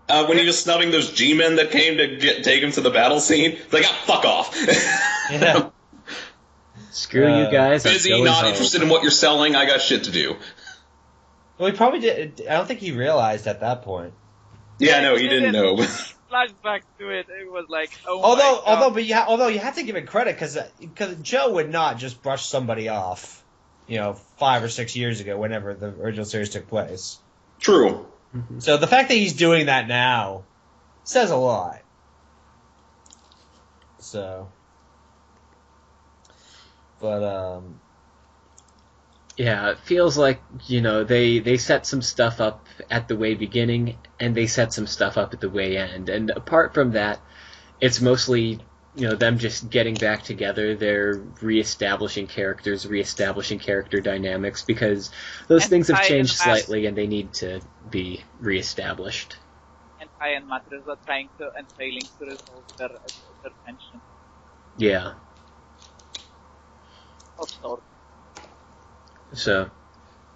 When he was snubbing those G-men that came to take him to the battle scene, like, fuck off. Yeah. Screw you guys. I'm Busy, going not home. interested in what you're selling, I got shit to do. Well, he probably did. I don't think he realized at that point. Yeah, no, he didn't know. Flashback to it. It was like, oh my God. Although you have to give it credit because Joe would not just brush somebody off, 5 or 6 years ago, whenever the original series took place. True. Mm-hmm. So the fact that he's doing that now says a lot. So, but Yeah, it feels like, they set some stuff up at the way beginning, and they set some stuff up at the way end. And apart from that, it's mostly, them just getting back together. They're reestablishing characters, reestablishing character dynamics, because those things have changed slightly, and they need to be reestablished. And I and Matris are trying to and failing to resolve their tension. Yeah. Of sorts. So.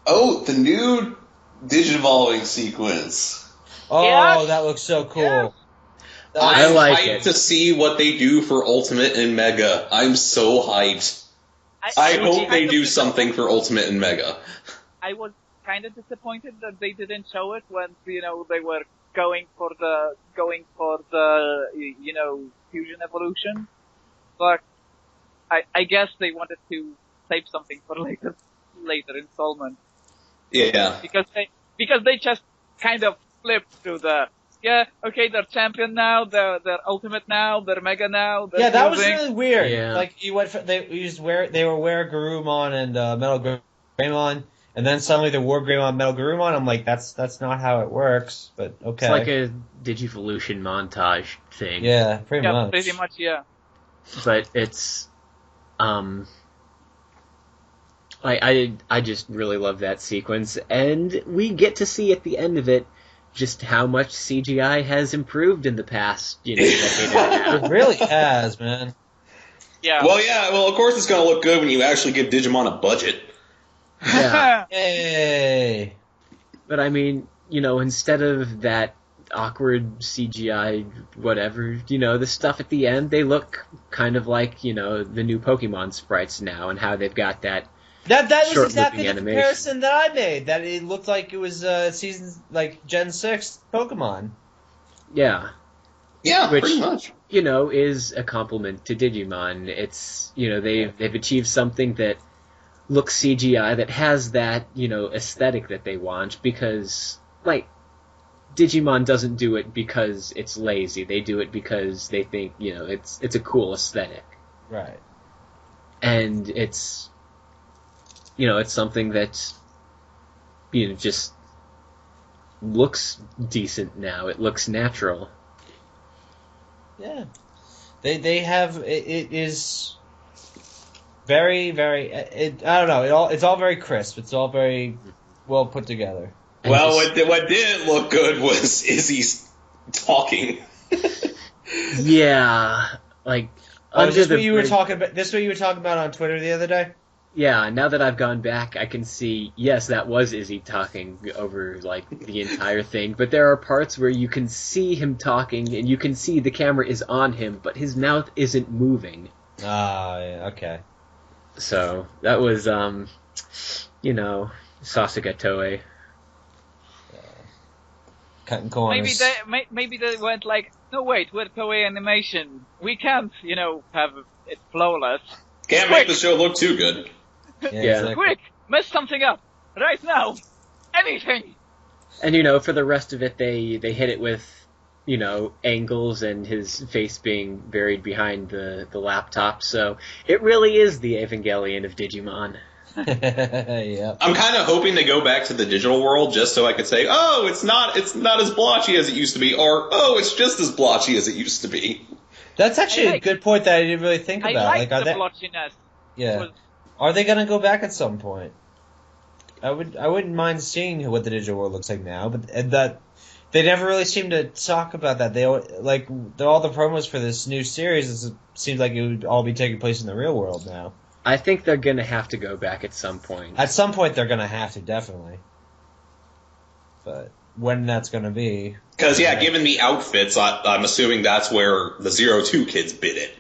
Oh, the new Digivolving sequence. Yes! That looks so cool. Yes! I I'm like hyped it. to see what they do for Ultimate and Mega. I'm so hyped. I hope they do something for Ultimate and Mega. I was kind of disappointed that they didn't show it when they were going for the fusion evolution, but I guess they wanted to save something for later installments. Yeah. Because they just kind of flipped through they're champion now, they're ultimate now, they're mega now. They're that was fusing. really weird. Yeah. Like they were Were Garurumon and Metal Greymon, and then suddenly the War Greymon, Metal Garurumon. I'm like, that's not how it works. But okay, It's like a Digivolution montage thing. yeah, pretty much. Pretty much, yeah. But it's, I just really love that sequence, and we get to see at the end of it just how much CGI has improved in the past, decade and a half. It really has, man. Yeah. Well, of course it's gonna look good when you actually give Digimon a budget. Yeah. Hey. But I mean, instead of that awkward CGI whatever, the stuff at the end, they look kind of like, the new Pokemon sprites now, and how they've got that That was short exactly the animation. comparison that I made. That it looked like it was season like Gen 6 Pokemon. Yeah. Yeah, Which, pretty much. is a compliment to Digimon. It's, they've achieved something that looks CGI, that has that, aesthetic that they want, because, Digimon doesn't do it because it's lazy. They do it because they think, it's a cool aesthetic. Right. And it's, it's something that, just looks decent now. It looks natural. Yeah. They have it is very, very I don't know, it's all very crisp. It's all very well put together. Well, what didn't look good was Izzy's talking. Yeah, Is this what you were talking about? This what you were talking about on Twitter the other day? Yeah, now that I've gone back, I can see, yes, that was Izzy talking over, the entire thing, but there are parts where you can see him talking, and you can see the camera is on him, but his mouth isn't moving. Ah, yeah, okay. So, that was, Sasuke Toei. Cutting corners. Maybe they went like, no wait, we're Toei Animation. We can't, have it flawless. Can't make the show look too good. Yeah, Yeah. exactly. Quick, mess something up right now. Anything. And for the rest of it, they hit it with, angles and his face being buried behind the laptop. So it really is the Evangelion of Digimon. Yep. I'm kind of hoping they go back to the digital world just so I could say, oh, it's not as blotchy as it used to be, or oh, it's just as blotchy as it used to be. That's actually a good point that I didn't really think about. I like are the blotchiness. Yeah. Are they gonna go back at some point? I wouldn't mind seeing what the digital world looks like now, but that they never really seem to talk about that. They all the promos for this new series. It seems like it would all be taking place in the real world now. I think they're gonna have to go back at some point. At some point, they're gonna have to, definitely. But when that's gonna be? Because given the outfits, I'm assuming that's where the 02 kids bid it.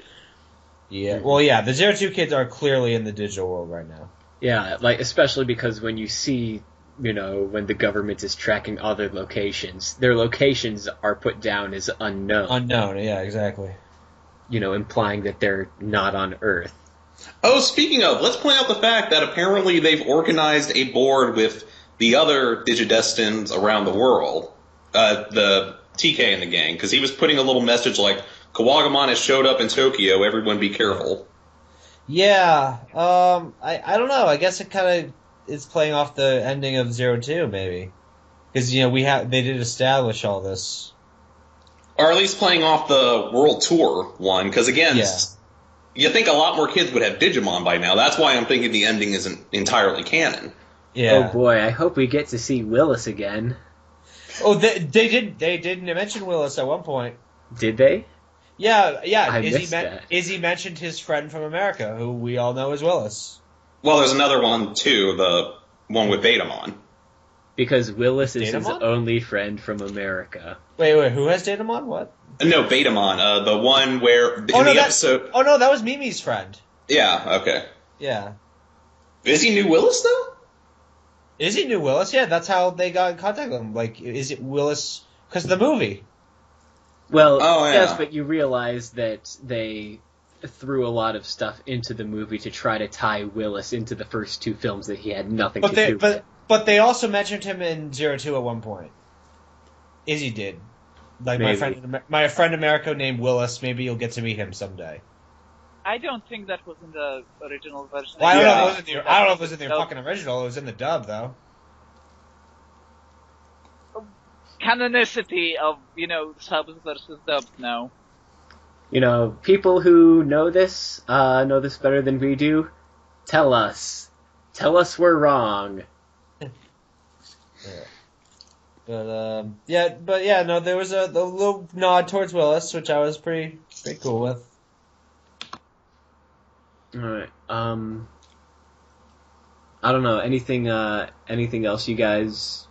Yeah. Well, yeah, the 02 kids are clearly in the digital world right now. Yeah, especially because when you see, when the government is tracking other locations, their locations are put down as unknown. Unknown, yeah, exactly. Implying that they're not on Earth. Oh, speaking of, let's point out the fact that apparently they've organized a board with the other Digidestins around the world, the TK and the gang, because he was putting a little message like, Kawagamon has showed up in Tokyo, everyone be careful. Yeah, I don't know. I guess it kind of is playing off the ending of 02, maybe. Because, they did establish all this. Or at least playing off the World Tour one, because again, you think a lot more kids would have Digimon by now. That's why I'm thinking the ending isn't entirely canon. Yeah. Oh boy, I hope we get to see Willis again. Oh, they did mention Willis at one point. Did they? Yeah. I missed that. Izzy mentioned his friend from America, who we all know as Willis. Well, there's another one, too, the one with Betamon. Because Willis is his Datamon? only friend from America. Wait, who has Datamon? What? No, Betamon, the one where, episode... Oh, no, that was Mimi's friend. Yeah, okay. Yeah. Is he new Willis, though? Izzy knew Willis, yeah, that's how they got in contact with him. Like, is it Willis... Because of the movie. Well, yeah. Yes, but you realize that they threw a lot of stuff into the movie to try to tie Willis into the first two films that he had nothing to do with. But they also mentioned him in 02 at one point. Izzy did. Like, Maybe. my friend America named Willis, maybe you'll get to meet him someday. I don't think that was in the original version. Well, I don't know if it was in the No. fucking original, it was in the dub, though. Canonicity of, subs versus dubs now. People who know this better than we do, tell us. Tell us we're wrong. Yeah. No, there was a little nod towards Willis, which I was pretty cool with. Alright, I don't know, anything else you guys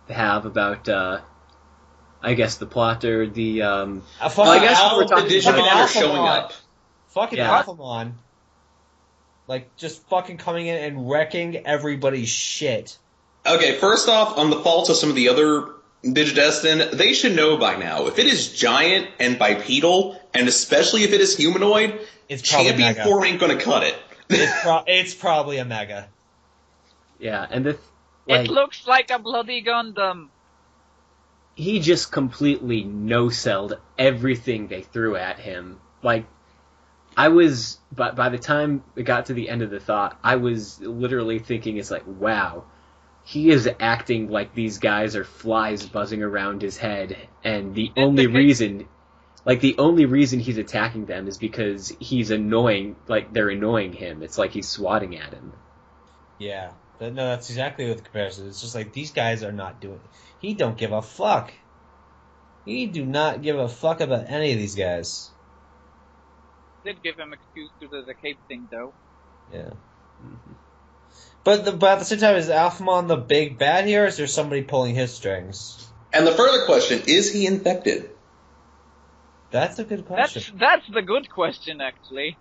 have about, I guess the plot or the, I guess we're talking the Digimon about are showing up. Fucking Yeah. Alphamon. Like, just fucking coming in and wrecking everybody's shit. Okay, first off, on the faults of some of the other Digidestin, they should know by now. If it is giant and bipedal, and especially if it is humanoid, It's probably Champion Mega. form ain't gonna cut it. It's probably a Mega. Yeah, and It looks like a bloody Gundam. he just completely no-selled everything they threw at him. Like, I was, by the time it got to the end of the thought, I was literally thinking, it's like, wow, he is acting like these guys are flies buzzing around his head, and the only reason he's attacking them is because he's annoying, like, they're annoying him. It's like he's swatting at him. Yeah. No, that's exactly what the comparison is. It's just like, these guys are not doing... He don't give a fuck. He do not give a fuck about any of these guys. Did give him excuse to do the cape thing, though. Yeah. Mm-hmm. But at the same time, is Alphamon the big bad here, or is there somebody pulling his strings? And the further question, is he infected? That's a good question. That's the good question, actually.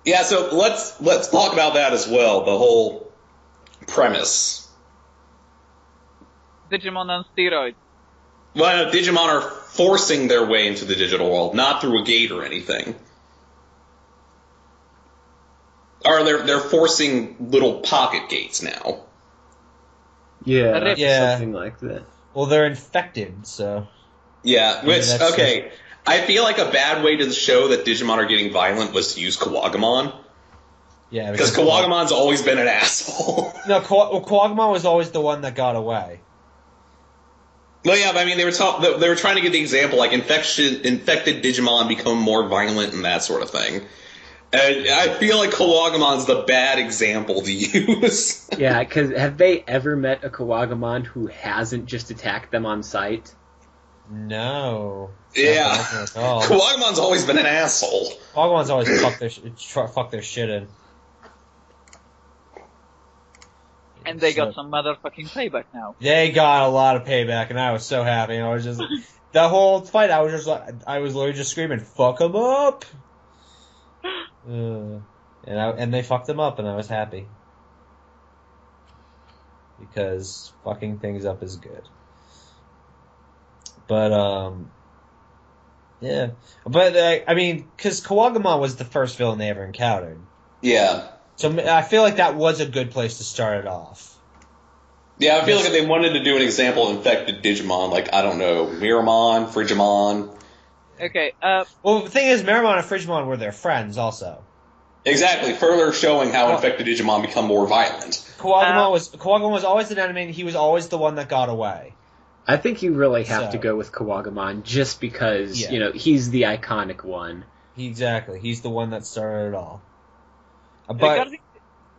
Yeah, so let's talk about that as well, the whole premise. Digimon on steroids. Well, no, Digimon are forcing their way into the digital world, not through a gate or anything. Or they're forcing little pocket gates now. Yeah, Yeah. something like that. Well, they're infected, so... Yeah, Maybe which, that's okay, I feel like a bad way to show that Digimon are getting violent was to use Kawagamon. Yeah, Because Kawagamon's always been an asshole. No, Kawagamon was always the one that got away. Well, yeah, but I mean, they were trying to get the example, like, infected Digimon become more violent and that sort of thing. And I feel like Kawagamon's the bad example to use. Yeah, because have they ever met a Kawagamon who hasn't just attacked them on sight? No. Yeah. All. Kawagamon's always been an asshole. Kawagamon's always fuck their shit in. And they got some motherfucking payback now. They got a lot of payback, and I was so happy. I was just... the whole fight, I was literally just screaming, fuck 'em up! And they fucked them up, and I was happy. Because fucking things up is good. But, yeah. But, I mean, because Kawagamon was the first villain they ever encountered. Yeah. So I feel like that was a good place to start it off. Yeah, I feel like if they wanted to do an example of infected Digimon, like, I don't know, Miramon, Frigimon. Okay, Well, the thing is, Miramon and Frigimon were their friends, also. Exactly, further showing how infected Digimon become more violent. Kawagamon was always an enemy, and he was always the one that got away. I think you really have to go with Kawagamon just because, he's the iconic one. Exactly. He's the one that started it all. But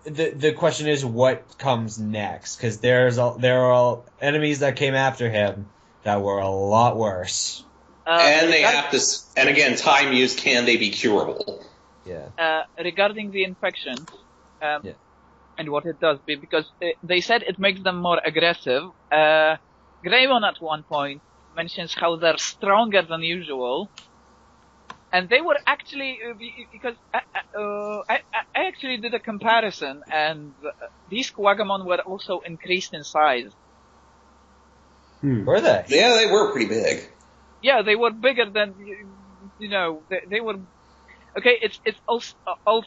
the question is, what comes next? Because there are enemies that came after him that were a lot worse. And they have to... And again, time used, can they be curable? Yeah. Regarding the infection, and what it does, because they said it makes them more aggressive. Greymon at one point mentions how they're stronger than usual, and they were actually because I actually did a comparison, and these Kawagamon were also increased in size. Were they? Yeah, they were pretty big. Yeah, they were bigger than they were. Okay, it's also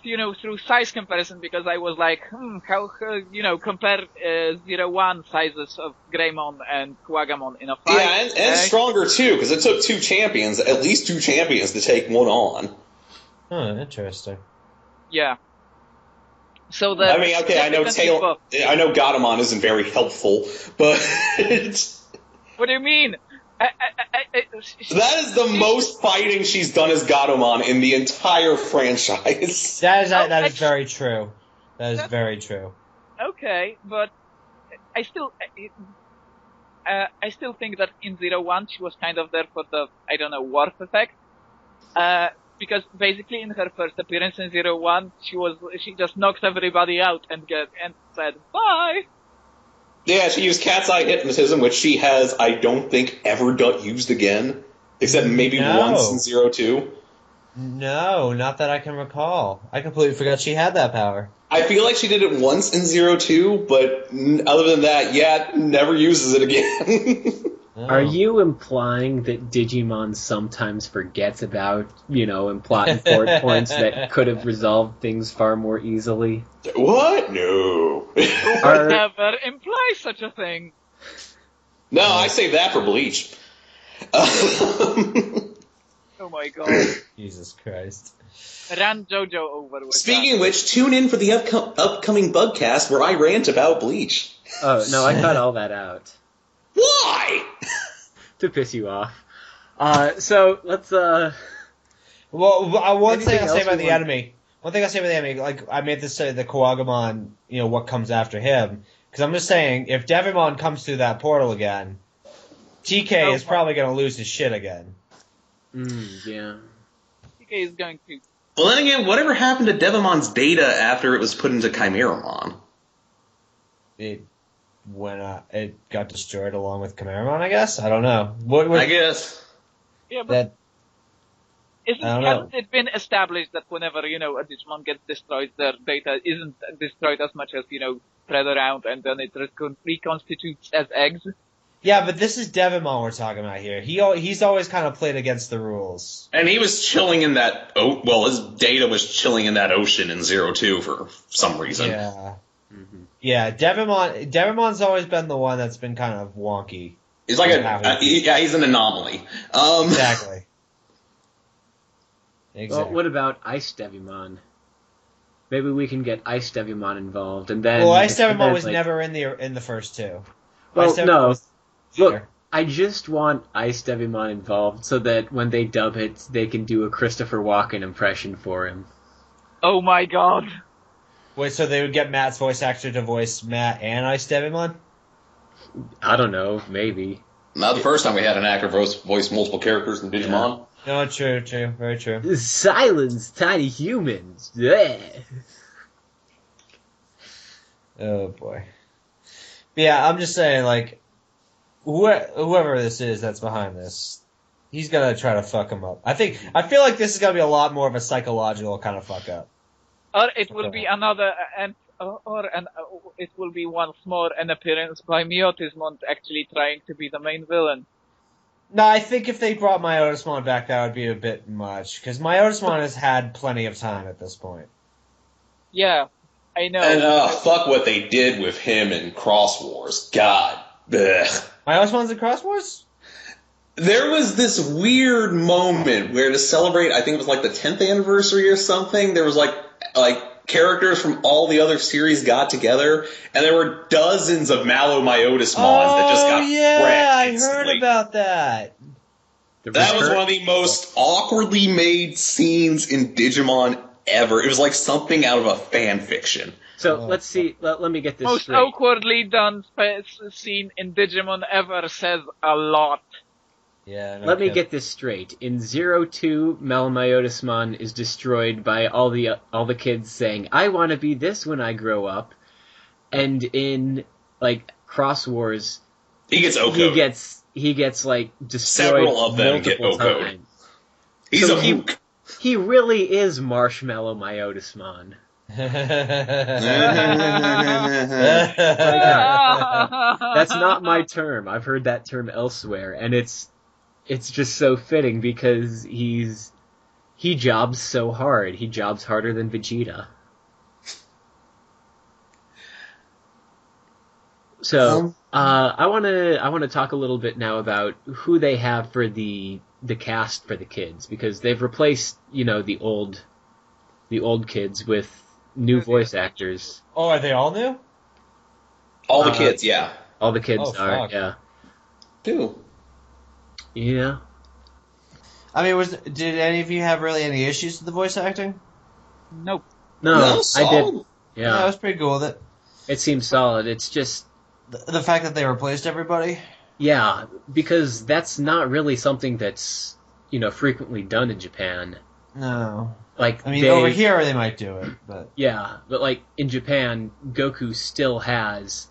through size comparison, because I was like, how compare 0-1 sizes of Greymon and Kawagamon in a fight. Yeah, and stronger too, because it took at least two champions to take one on. Oh, interesting. Yeah. So I mean, okay, I know Gatomon isn't very helpful, but what do you mean? That is the most fighting she's done as Gatomon in the entire franchise. That is very true. That is very true. Okay, but I still think that in 0-1 she was kind of there for the, I don't know, warp effect. Because basically in her first appearance in 0-1, she just knocked everybody out and said bye. Yeah, she used cat's eye hypnotism, which she has, I don't think, ever used again. Except maybe once in 0-2. No, not that I can recall. I completely forgot she had that power. I feel like she did it once in 0-2, but other than that, never uses it again. Oh. Are you implying that Digimon sometimes forgets about, important points that could have resolved things far more easily? What? No. Who would never imply such a thing? No, I save that for Bleach. Oh my god. Jesus Christ. Ran JoJo over with Speaking of which, tune in for the upcoming Bugcast where I rant about Bleach. Oh, no, I cut all that out. Why? To piss you off. So, let's, Well, one thing I'll say about the enemy. enemy, like, I made this say the Kawagamon, what comes after him. Because I'm just saying, if Devimon comes through that portal again, TK is probably going to lose his shit again. Yeah. TK is going to... Well, then again, whatever happened to Devimon's data after it was put into Chimeramon? It got destroyed along with Chimeramon, I guess? I don't know. I guess. Yeah, but hasn't know. it been established that whenever, a Digimon gets destroyed, their data isn't destroyed as much as, spread around and then it reconstitutes as eggs? Yeah, but this is Devimon we're talking about here. He's always kind of played against the rules. And he was chilling in that. His data was chilling in that ocean in 02 for some reason. Yeah. Yeah, Devimon's always been the one that's been kind of wonky. He's like he's an anomaly. Exactly. Well, what about Ice Devimon? Maybe we can get Ice Devimon involved, and then. Well, Ice Devimon was never in the first two. Well, no. Look, I just want Ice Devimon involved so that when they dub it, they can do a Christopher Walken impression for him. Oh my god. Wait, so they would get Matt's voice actor to voice Matt and Ice Devimon? I don't know, maybe. Not the first time we had an actor voice multiple characters in Digimon. No, true, very true. Silence, tiny humans. Yeah. Oh boy. Yeah, I'm just saying, like, whoever this is that's behind this, he's gonna try to fuck him up. I feel like this is gonna be a lot more of a psychological kind of fuck up. Or it will be another, it will be once more an appearance by Myotismon actually trying to be the main villain. No, I think if they brought Myotismon back, that would be a bit much, because Myotismon has had plenty of time at this point. Yeah, I know. And fuck what they did with him in Cross Wars. God. Ugh. Myotismon's in Cross Wars? There was this weird moment where to celebrate, I think it was like the 10th anniversary or something, there was like characters from all the other series got together, and there were dozens of Malomyotismons that just got wrecked I instantly. heard about that. That was one of the most awkwardly made scenes in Digimon ever. It was like something out of a fan fiction. So let's see. Let me get this Most straight. awkwardly done scene in Digimon ever says a lot. Yeah. Let me get this straight. In 02, Malomyotismon is destroyed by all the kids saying, "I want to be this when I grow up," and in Cross Wars, He gets Oko. He gets destroyed. Several of them get multiple Oko. times. He's So a mook. He really is Marshmallow Myotismon. That's not my term. I've heard that term elsewhere, and it's just so fitting because he jobs so hard. He jobs harder than Vegeta. So I want to talk a little bit now about who they have for the cast for the kids, because they've replaced the old kids with new voice actors. Oh, are they all new? All the kids, yeah. All the kids are, fuck. yeah. Do. Yeah. I mean, did any of you have really any issues with the voice acting? Nope. No, I solid. did. Yeah, I Yeah, was pretty cool with it. it seems solid. It's just, The fact that they replaced everybody? yeah, because that's not really something that's, frequently done in Japan. No. Like, I mean, over here they might do it, but... Yeah, but in Japan, Goku still has,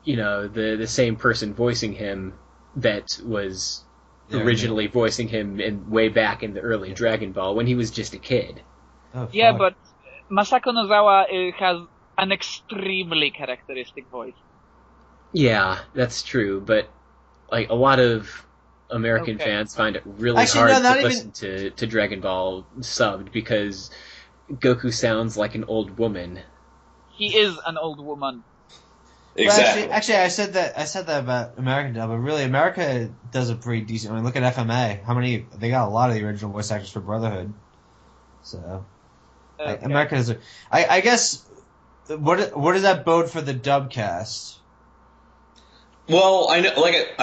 the same person voicing him that was originally voicing him way back in the early Dragon Ball when he was just a kid. Oh, Yeah, fuck. but Masako Nozawa has an extremely characteristic voice. Yeah, that's true, but a lot of American fans find it really Actually, hard no, to not listen to Dragon Ball subbed because Goku sounds like an old woman. He is an old woman. Exactly. Well, actually, I said that about American dub, but really, America does a pretty decent. I mean, look at FMA. They got a lot of the original voice actors for Brotherhood. So, America does. I guess. What does that bode for the dub cast? Well, I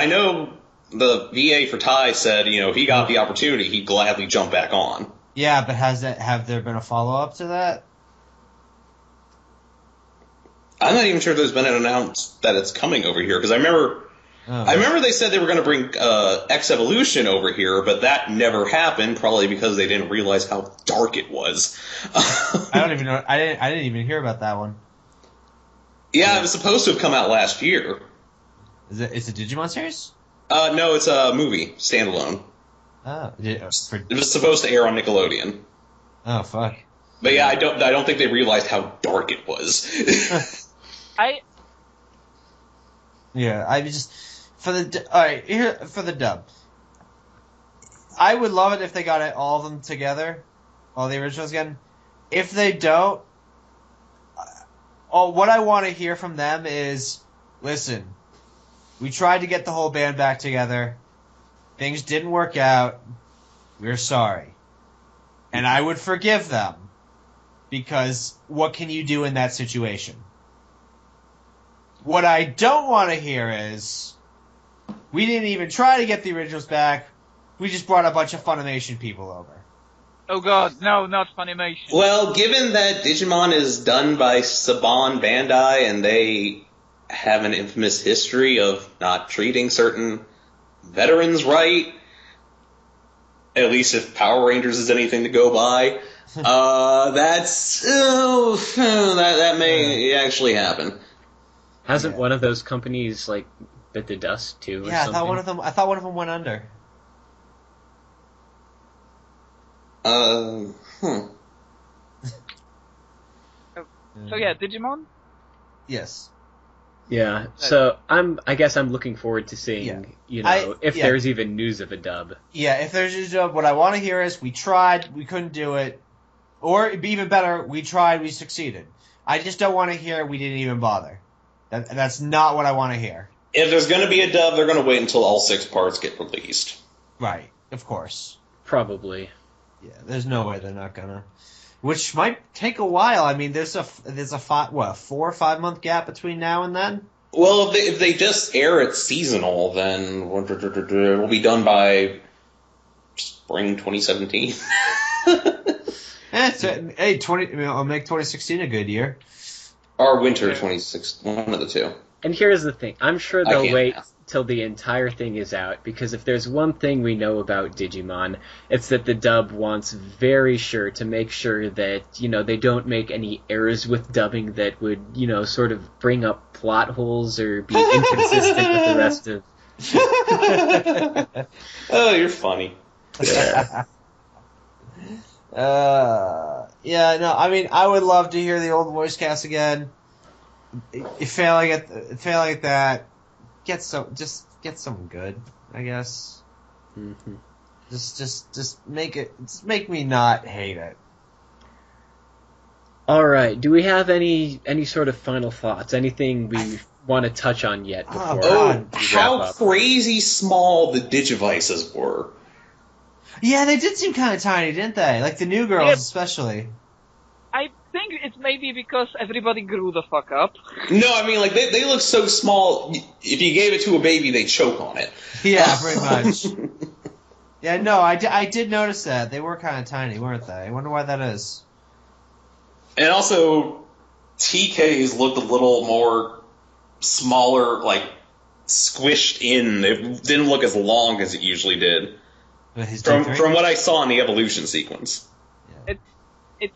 know the VA for Ty said, if he got the opportunity, he'd gladly jump back on. Yeah, but have there been a follow up to that? I'm not even sure there's been an announcement that it's coming over here, because I remember they said they were going to bring X Evolution over here, but that never happened, probably because they didn't realize how dark it was. I don't even know. I didn't even hear about that one. Yeah, it was supposed to have come out last year. It's a Digimon series? No, it's a movie, standalone. Oh, It was supposed to air on Nickelodeon. oh fuck. But yeah, I don't think they realized how dark it was. Yeah, I just Alright, here for the dub. I would love it if they got all of them together, all the originals again. If they don't, what I want to hear from them is, listen, we tried to get the whole band back together. Things didn't work out. We're sorry. And I would forgive them, because what can you do in that situation? What I don't want to hear is, we didn't even try to get the originals back. We just brought a bunch of Funimation people over. Oh god, no, not Funimation. Well, given that Digimon is done by Saban Bandai and they have an infamous history of not treating certain veterans right, at least if Power Rangers is anything to go by, that may actually happen. Hasn't one of those companies like bit the dust too? Yeah, or something? I thought one of them went under. So yeah, Digimon? Yes. Yeah, so I guess I'm looking forward to seeing, if there's even news of a dub. Yeah, if there's a dub, what I want to hear is, we tried, we couldn't do it. Or, it'd be even better, we tried, we succeeded. I just don't want to hear, we didn't even bother. That's not what I want to hear. If there's going to be a dub, they're going to wait until all 6 parts get released. Right, of course. Probably. Yeah, there's no way they're not gonna. Which might take a while. I mean, there's a 4 or 5 month gap between now and then? Well, if they just air it seasonal, then it'll be done by spring 2017. I'll make 2016 a good year. Or winter 2016, one of the two. And here's the thing. I'm sure they'll wait math. till the entire thing is out, because if there's one thing we know about Digimon, it's that the dub wants very sure to make sure that, they don't make any errors with dubbing that would, sort of bring up plot holes or be inconsistent with the rest of... Oh, you're funny. I would love to hear the old voice cast again. Failing at that, get some good, I guess. Mm-hmm. Just make me not hate it. All right. Do we have any sort of final thoughts? Anything we want to touch on yet before we wrap how up? crazy small the Digivices were. Yeah, they did seem kind of tiny, didn't they? Like the new girls, especially. I think it's maybe because everybody grew the fuck up. No, I mean, like, they look so small, if you gave it to a baby, they'd choke on it. Yeah, pretty much. Yeah, no, I did notice that. They were kind of tiny, weren't they? I wonder why that is. And also, TK's looked a little more smaller, like, squished in. It didn't look as long as it usually did. From what I saw in the evolution sequence. Yeah. It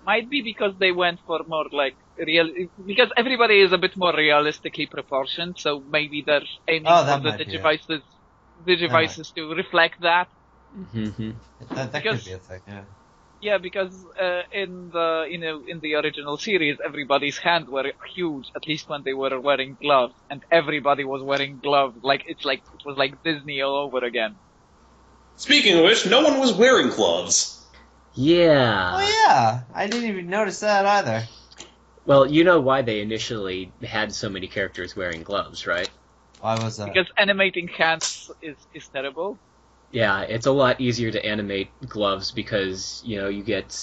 might be because they went for more like because everybody is a bit more realistically proportioned, so maybe they're aiming for the Digivices to reflect that. Mm-hmm. That could be a thing, yeah. Yeah, because in the original series, everybody's hands were huge, at least when they were wearing gloves, and everybody was wearing gloves. It was like Disney all over again. Speaking of which, no one was wearing gloves. Yeah. Oh yeah, I didn't even notice that either. Well, you know why they initially had so many characters wearing gloves, right? Why was that? Because animating hands is terrible. Yeah, it's a lot easier to animate gloves because, you get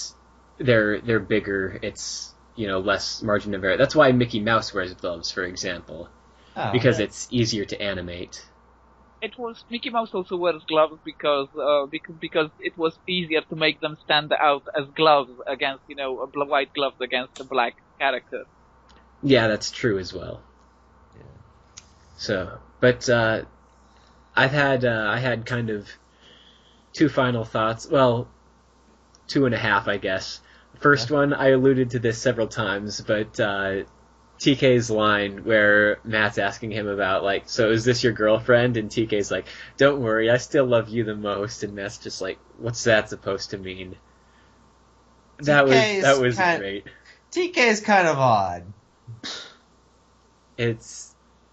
they're bigger, it's, less margin of error. That's why Mickey Mouse wears gloves, for example. Because it's easier to animate. Mickey Mouse also wears gloves because it was easier to make them stand out as gloves against, white gloves against a black character. Yeah, that's true as well. Yeah. So, but I had kind of two final thoughts. Well, 2.5, I guess. First one, I alluded to this several times, but TK's line where Matt's asking him about, so is this your girlfriend? And TK's like, don't worry, I still love you the most. And Matt's just like, what's that supposed to mean? That was great. TK is kind of odd.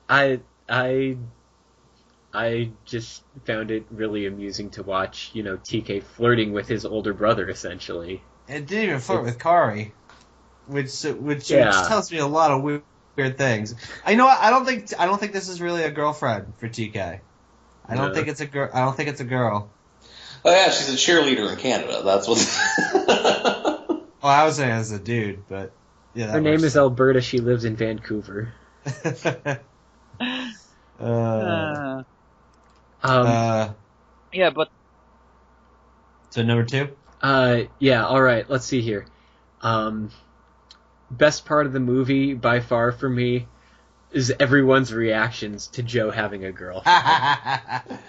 I I just found it really amusing to watch, TK flirting with his older brother, essentially. It didn't even flirt with Kari, which Yeah. tells me a lot of weird things. You know what? I don't think this is really a girlfriend for TK. I don't think it's a girl. I don't think it's a girl. Oh yeah, she's a cheerleader in Canada. That's what. Oh, I was saying as a dude, but yeah. Her name is Alberta. She lives in Vancouver. Yeah, but so number 2. Yeah. All right. Let's see here. Best part of the movie by far for me is everyone's reactions to Joe having a girlfriend.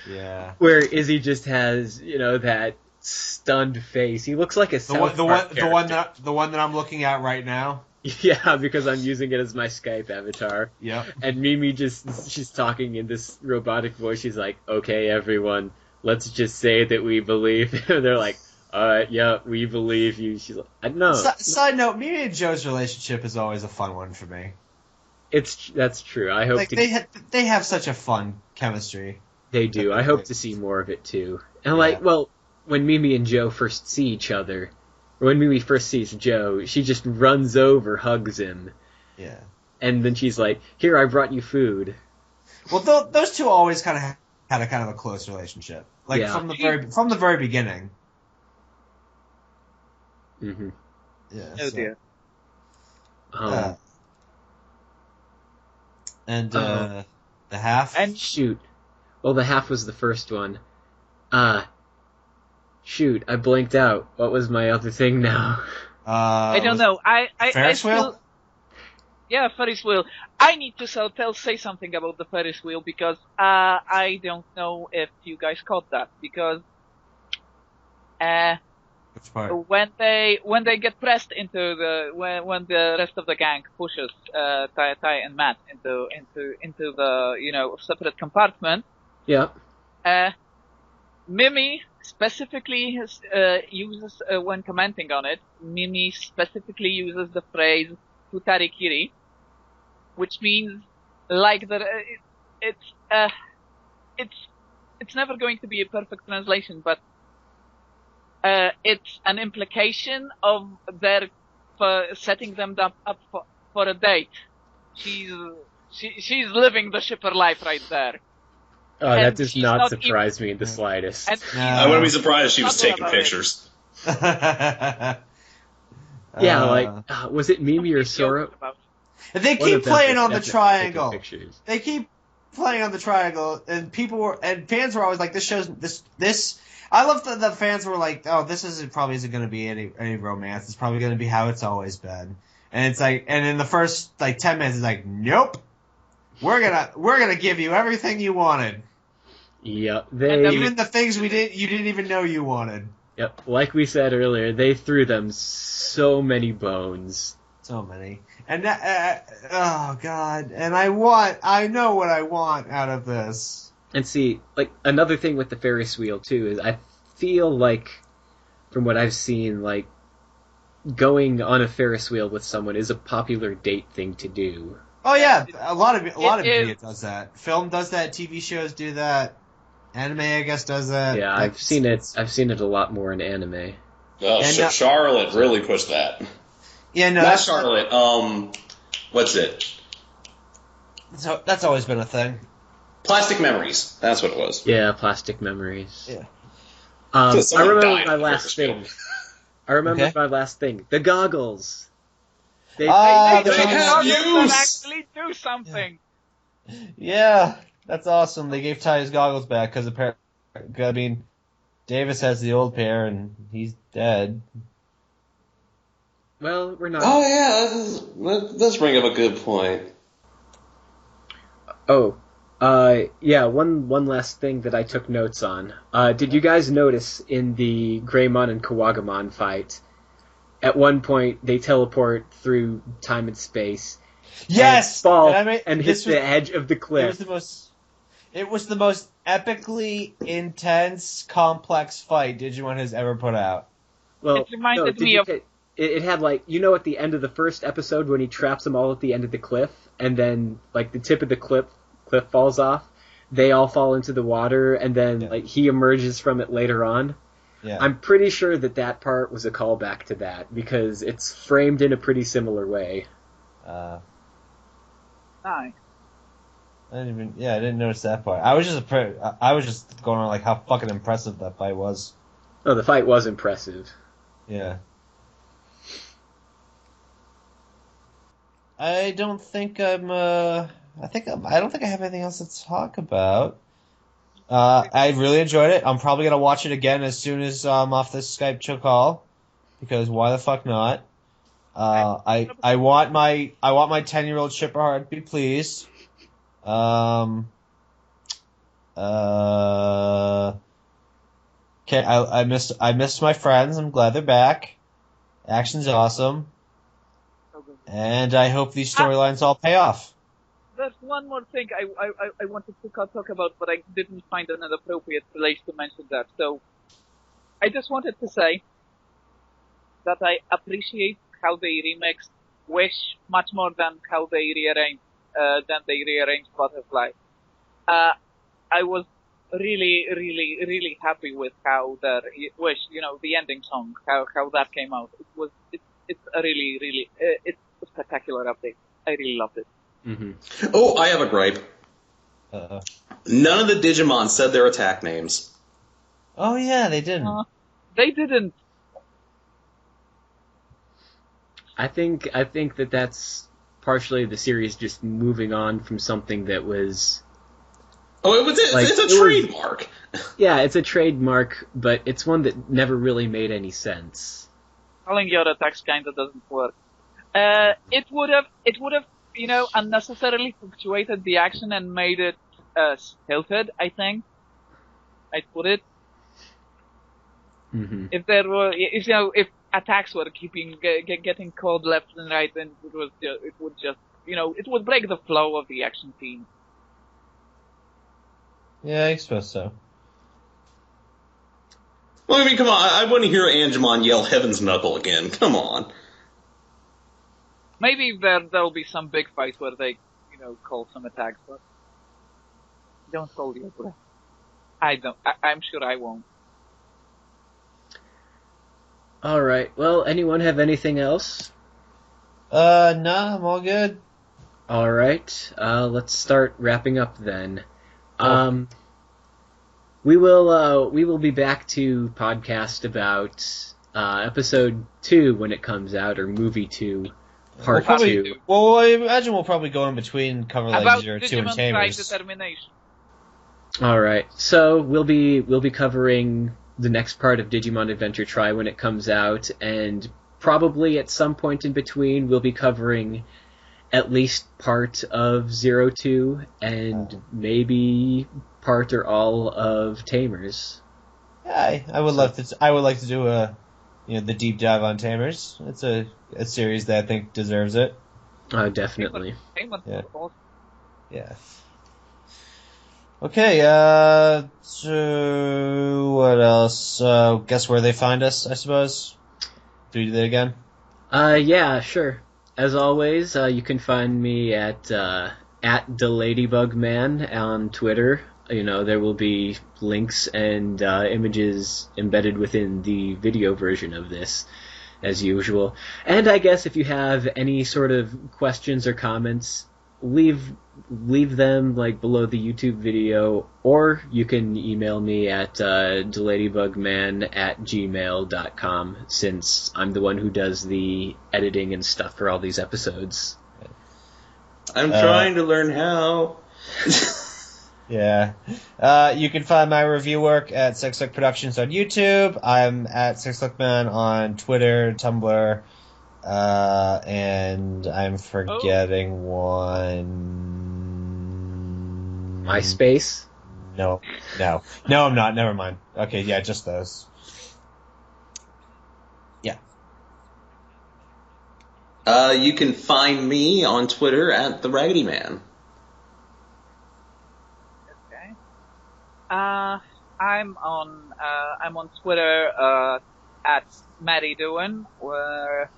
Yeah. Where Izzy just has, that stunned face. He looks like a South Park character. The one that I'm looking at right now. Yeah, because I'm using it as my Skype avatar. Yep. And Mimi she's talking in this robotic voice. She's like, "Okay, everyone, let's just say that we believe." They're like, yeah, we believe you. She's like, no. Side note, Mimi and Joe's relationship is always a fun one for me. That's true. I hope they have such a fun chemistry. They do. I hope to see more of it too. And when Mimi and Joe first see each other, or when Mimi first sees Joe, she just runs over, hugs him. Yeah. And then she's like, "Here, I brought you food." Well, those two always kind of had a kind of a close relationship, from the very beginning. Mm-hmm. Yeah. Oh dear. And the half. And shoot. Well, the half was the first one. Shoot, I blanked out. What was my other thing now? I don't know. Ferris wheel? Yeah, Ferris wheel. I need to say something about the Ferris wheel because I don't know if you guys caught that because which part? when they get pressed into when the rest of the gang pushes Ty and Matt into the separate compartment. Yeah. Mimi specifically uses when commenting on it. Mimi specifically uses the phrase "futarikiri," which means like it's never going to be a perfect translation, but it's an implication of their setting them up for a date. She's living the shipper life right there. Oh, that does not surprise me in the slightest. I wouldn't be surprised if she was taking pictures. Yeah, was it Mimi or Sora? They keep playing on the triangle. They keep playing on the triangle, and fans were always like, "This shows this." I love that the fans were like, "Oh, this isn't going to be any romance. It's probably going to be how it's always been." And it's like, and in the first 10 minutes, it's like, "Nope, we're gonna give you everything you wanted." Yep, even the things you didn't even know you wanted. Yep, like we said earlier, they threw them so many bones. So many. And oh god, and I know what I want out of this. And see, another thing with the Ferris wheel too is I feel like, from what I've seen, going on a Ferris wheel with someone is a popular date thing to do. Oh yeah, a lot of media does that. Film does that. TV shows do that. Anime, I guess, does that. Yeah, I've seen it. I've seen it a lot more in anime. Oh, Charlotte really pushed that. Yeah, no, not Charlotte. What's it? So that's always been a thing. Plastic Memories. That's what it was. Yeah, Plastic Memories. Yeah. I remember my last thing. My last thing. The goggles. They actually do something. Yeah, that's awesome. They gave Ty his goggles back because Davis has the old pair and he's dead. Well, we're not. Oh yeah, that does bring up a good point. Oh, yeah. One last thing that I took notes on. Did you guys notice in the Greymon and Kawagamon fight? At one point, they teleport through time and space. Yes, and hit the edge of the cliff. It was the most epically intense, complex fight Digimon has ever put out. Well, it reminded me of. It had at the end of the first episode when he traps them all at the end of the cliff, and then the tip of the cliff falls off. they all fall into the water, and then Yeah. like he emerges from it later on. Yeah. I'm pretty sure that part was a callback to that, because it's framed in a pretty similar way. Nice. I didn't notice that part. I was just going on like how fucking impressive that fight was. Oh, the fight was impressive. Yeah. I don't think I don't think I have anything else to talk about. I really enjoyed it. I'm probably gonna watch it again as soon as I'm off this Skype call, because why the fuck not? I want my 10-year-old Chipperheart to be pleased. Okay, I missed my friends. I'm glad they're back. Action's awesome. And I hope these storylines all pay off. There's one more thing I wanted to talk about, but I didn't find an appropriate place to mention that. So, I just wanted to say that I appreciate how they remixed Wish much more than how they rearranged Butterfly. I was really happy with how their Wish, the ending song, how that came out. It's a really it's a spectacular update. I really loved it. Mm-hmm. Oh, I have a gripe. Uh-oh. None of the Digimon said their attack names. Oh yeah, they didn't. They didn't. I think that's partially the series just moving on from something that was... Oh, it's a trademark. Yeah, it's a trademark, but it's one that never really made any sense. Calling your attacks kinda doesn't work. It would have, unnecessarily fluctuated the action and made it, stilted, I think. I'd put it. Mm-hmm. If attacks were getting called left and right, then it would break the flow of the action scene. Yeah, I suppose so. Well, I mean, come on. I want to hear Angemon yell Heaven's Knuckle again. Come on. Maybe there'll be some big fight where they, call some attacks, but don't hold your breath. I'm sure I won't. Alright, well, anyone have anything else? Nah, I'm all good. Alright, let's start wrapping up then. We will be back to podcast about episode 2 when it comes out, or movie 2, part 2. Well, I imagine we'll probably go in between, cover like About 0, 2, and Digimon Tri Tamers. Determination. Alright, so we'll be covering the next part of Digimon Adventure Tri when it comes out, and probably at some point in between we'll be covering at least part of 02 and maybe part or all of Tamers. Yeah, I would like to do the deep dive on Tamers. It's a series that I think deserves it. Definitely. Yeah. Yeah. Okay, so what else? Guess where they find us, I suppose? Do we do that again? Yeah, sure. As always, you can find me at the Ladybugman on Twitter. There will be links and images embedded within the video version of this, as usual. And I guess if you have any sort of questions or comments, leave them below the YouTube video, or you can email me at deladybugman@gmail.com, since I'm the one who does the editing and stuff for all these episodes. I'm trying to learn how. Yeah. You can find my review work at Sexlick Productions on YouTube. I'm at SexLickman on Twitter, Tumblr, and I'm forgetting one. MySpace? No, I'm not. Never mind. Okay, yeah, just those. Yeah. You can find me on Twitter at the Raggedy Man. Okay. I'm on Twitter at Maduin, where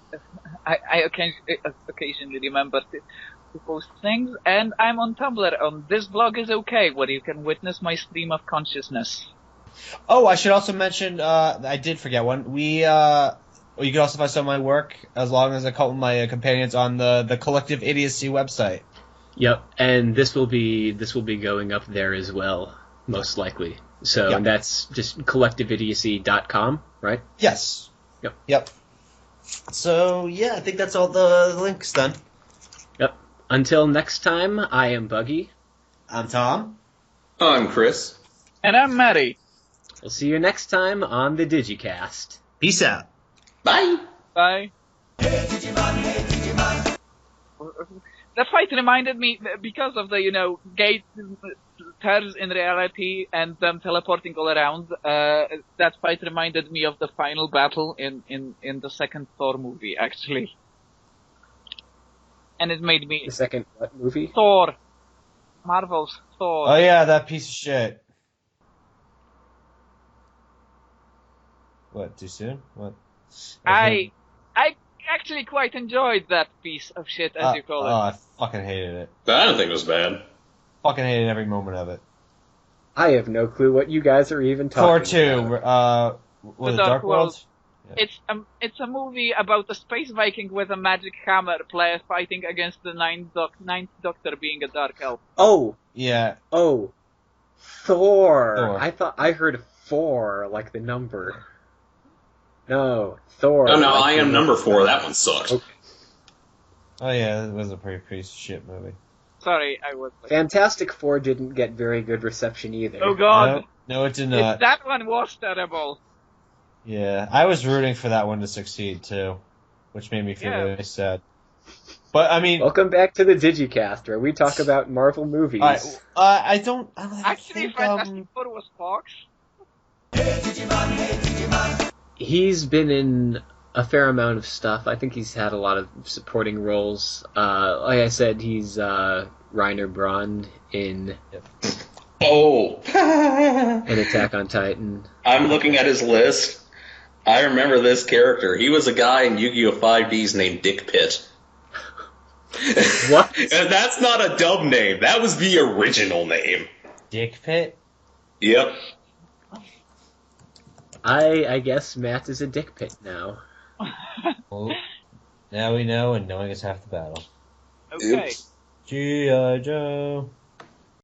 I occasionally remember to post things, and I'm on Tumblr on This Blog Is Okay, where you can witness my stream of consciousness. Oh, I should also mention, I did forget one. You can also find some of my work, as long as a couple of my companions, on the Collective Idiocy website. Yep, and this will be going up there as well, most likely. So Yep. And that's just collectiveidiocy.com, right? Yes. Yep. So, yeah, I think that's all the links then. Yep. Until next time, I am Buggy. I'm Tom. I'm Chris. And I'm Maddie. We'll see you next time on the Digicast. Peace out. Bye. Bye. That fight reminded me, because of the, gate turns in reality and them teleporting all around, that fight reminded me of the final battle in the second Thor movie, actually. And it made me... The second what movie? Thor. Marvel's Thor. Oh, yeah, that piece of shit. What, too soon? What? I actually quite enjoyed that piece of shit, as you call it. Oh, I fucking hated it. I don't think it was bad. Fucking hated every moment of it. I have no clue what you guys are even talking Thor 2, about. was it The Dark World? Yeah. It's a movie about a space Viking with a magic hammer fighting against the Ninth Doctor being a dark elf. Oh, Yeah. Thor. Thor. I heard 4, like the number. No, Thor. Oh no, like I am the number 4. That one sucked. Okay. Oh, yeah, it was a pretty piece of shit movie. Sorry, I was... Fantastic Four didn't get very good reception either. Oh god! No, it did not. That one was terrible. Yeah, I was rooting for that one to succeed, too. Which made me feel Yeah. really sad. But, I mean... Welcome back to the Digicast, where we talk about Marvel movies. I don't Actually, think, Fantastic Four was Fox. He's been in a fair amount of stuff. I think he's had a lot of supporting roles. Like I said, he's Reiner Braun in Oh. an Attack on Titan. I'm looking at his list. I remember this character. He was a guy in Yu-Gi-Oh! 5Ds named Dick Pitt. What? And that's not a dub name. That was the original name. Dick Pit? Yep. I guess Matt is a dick pit now. Well, now we know, and knowing is half the battle. Okay. Oops. G.I. Joe.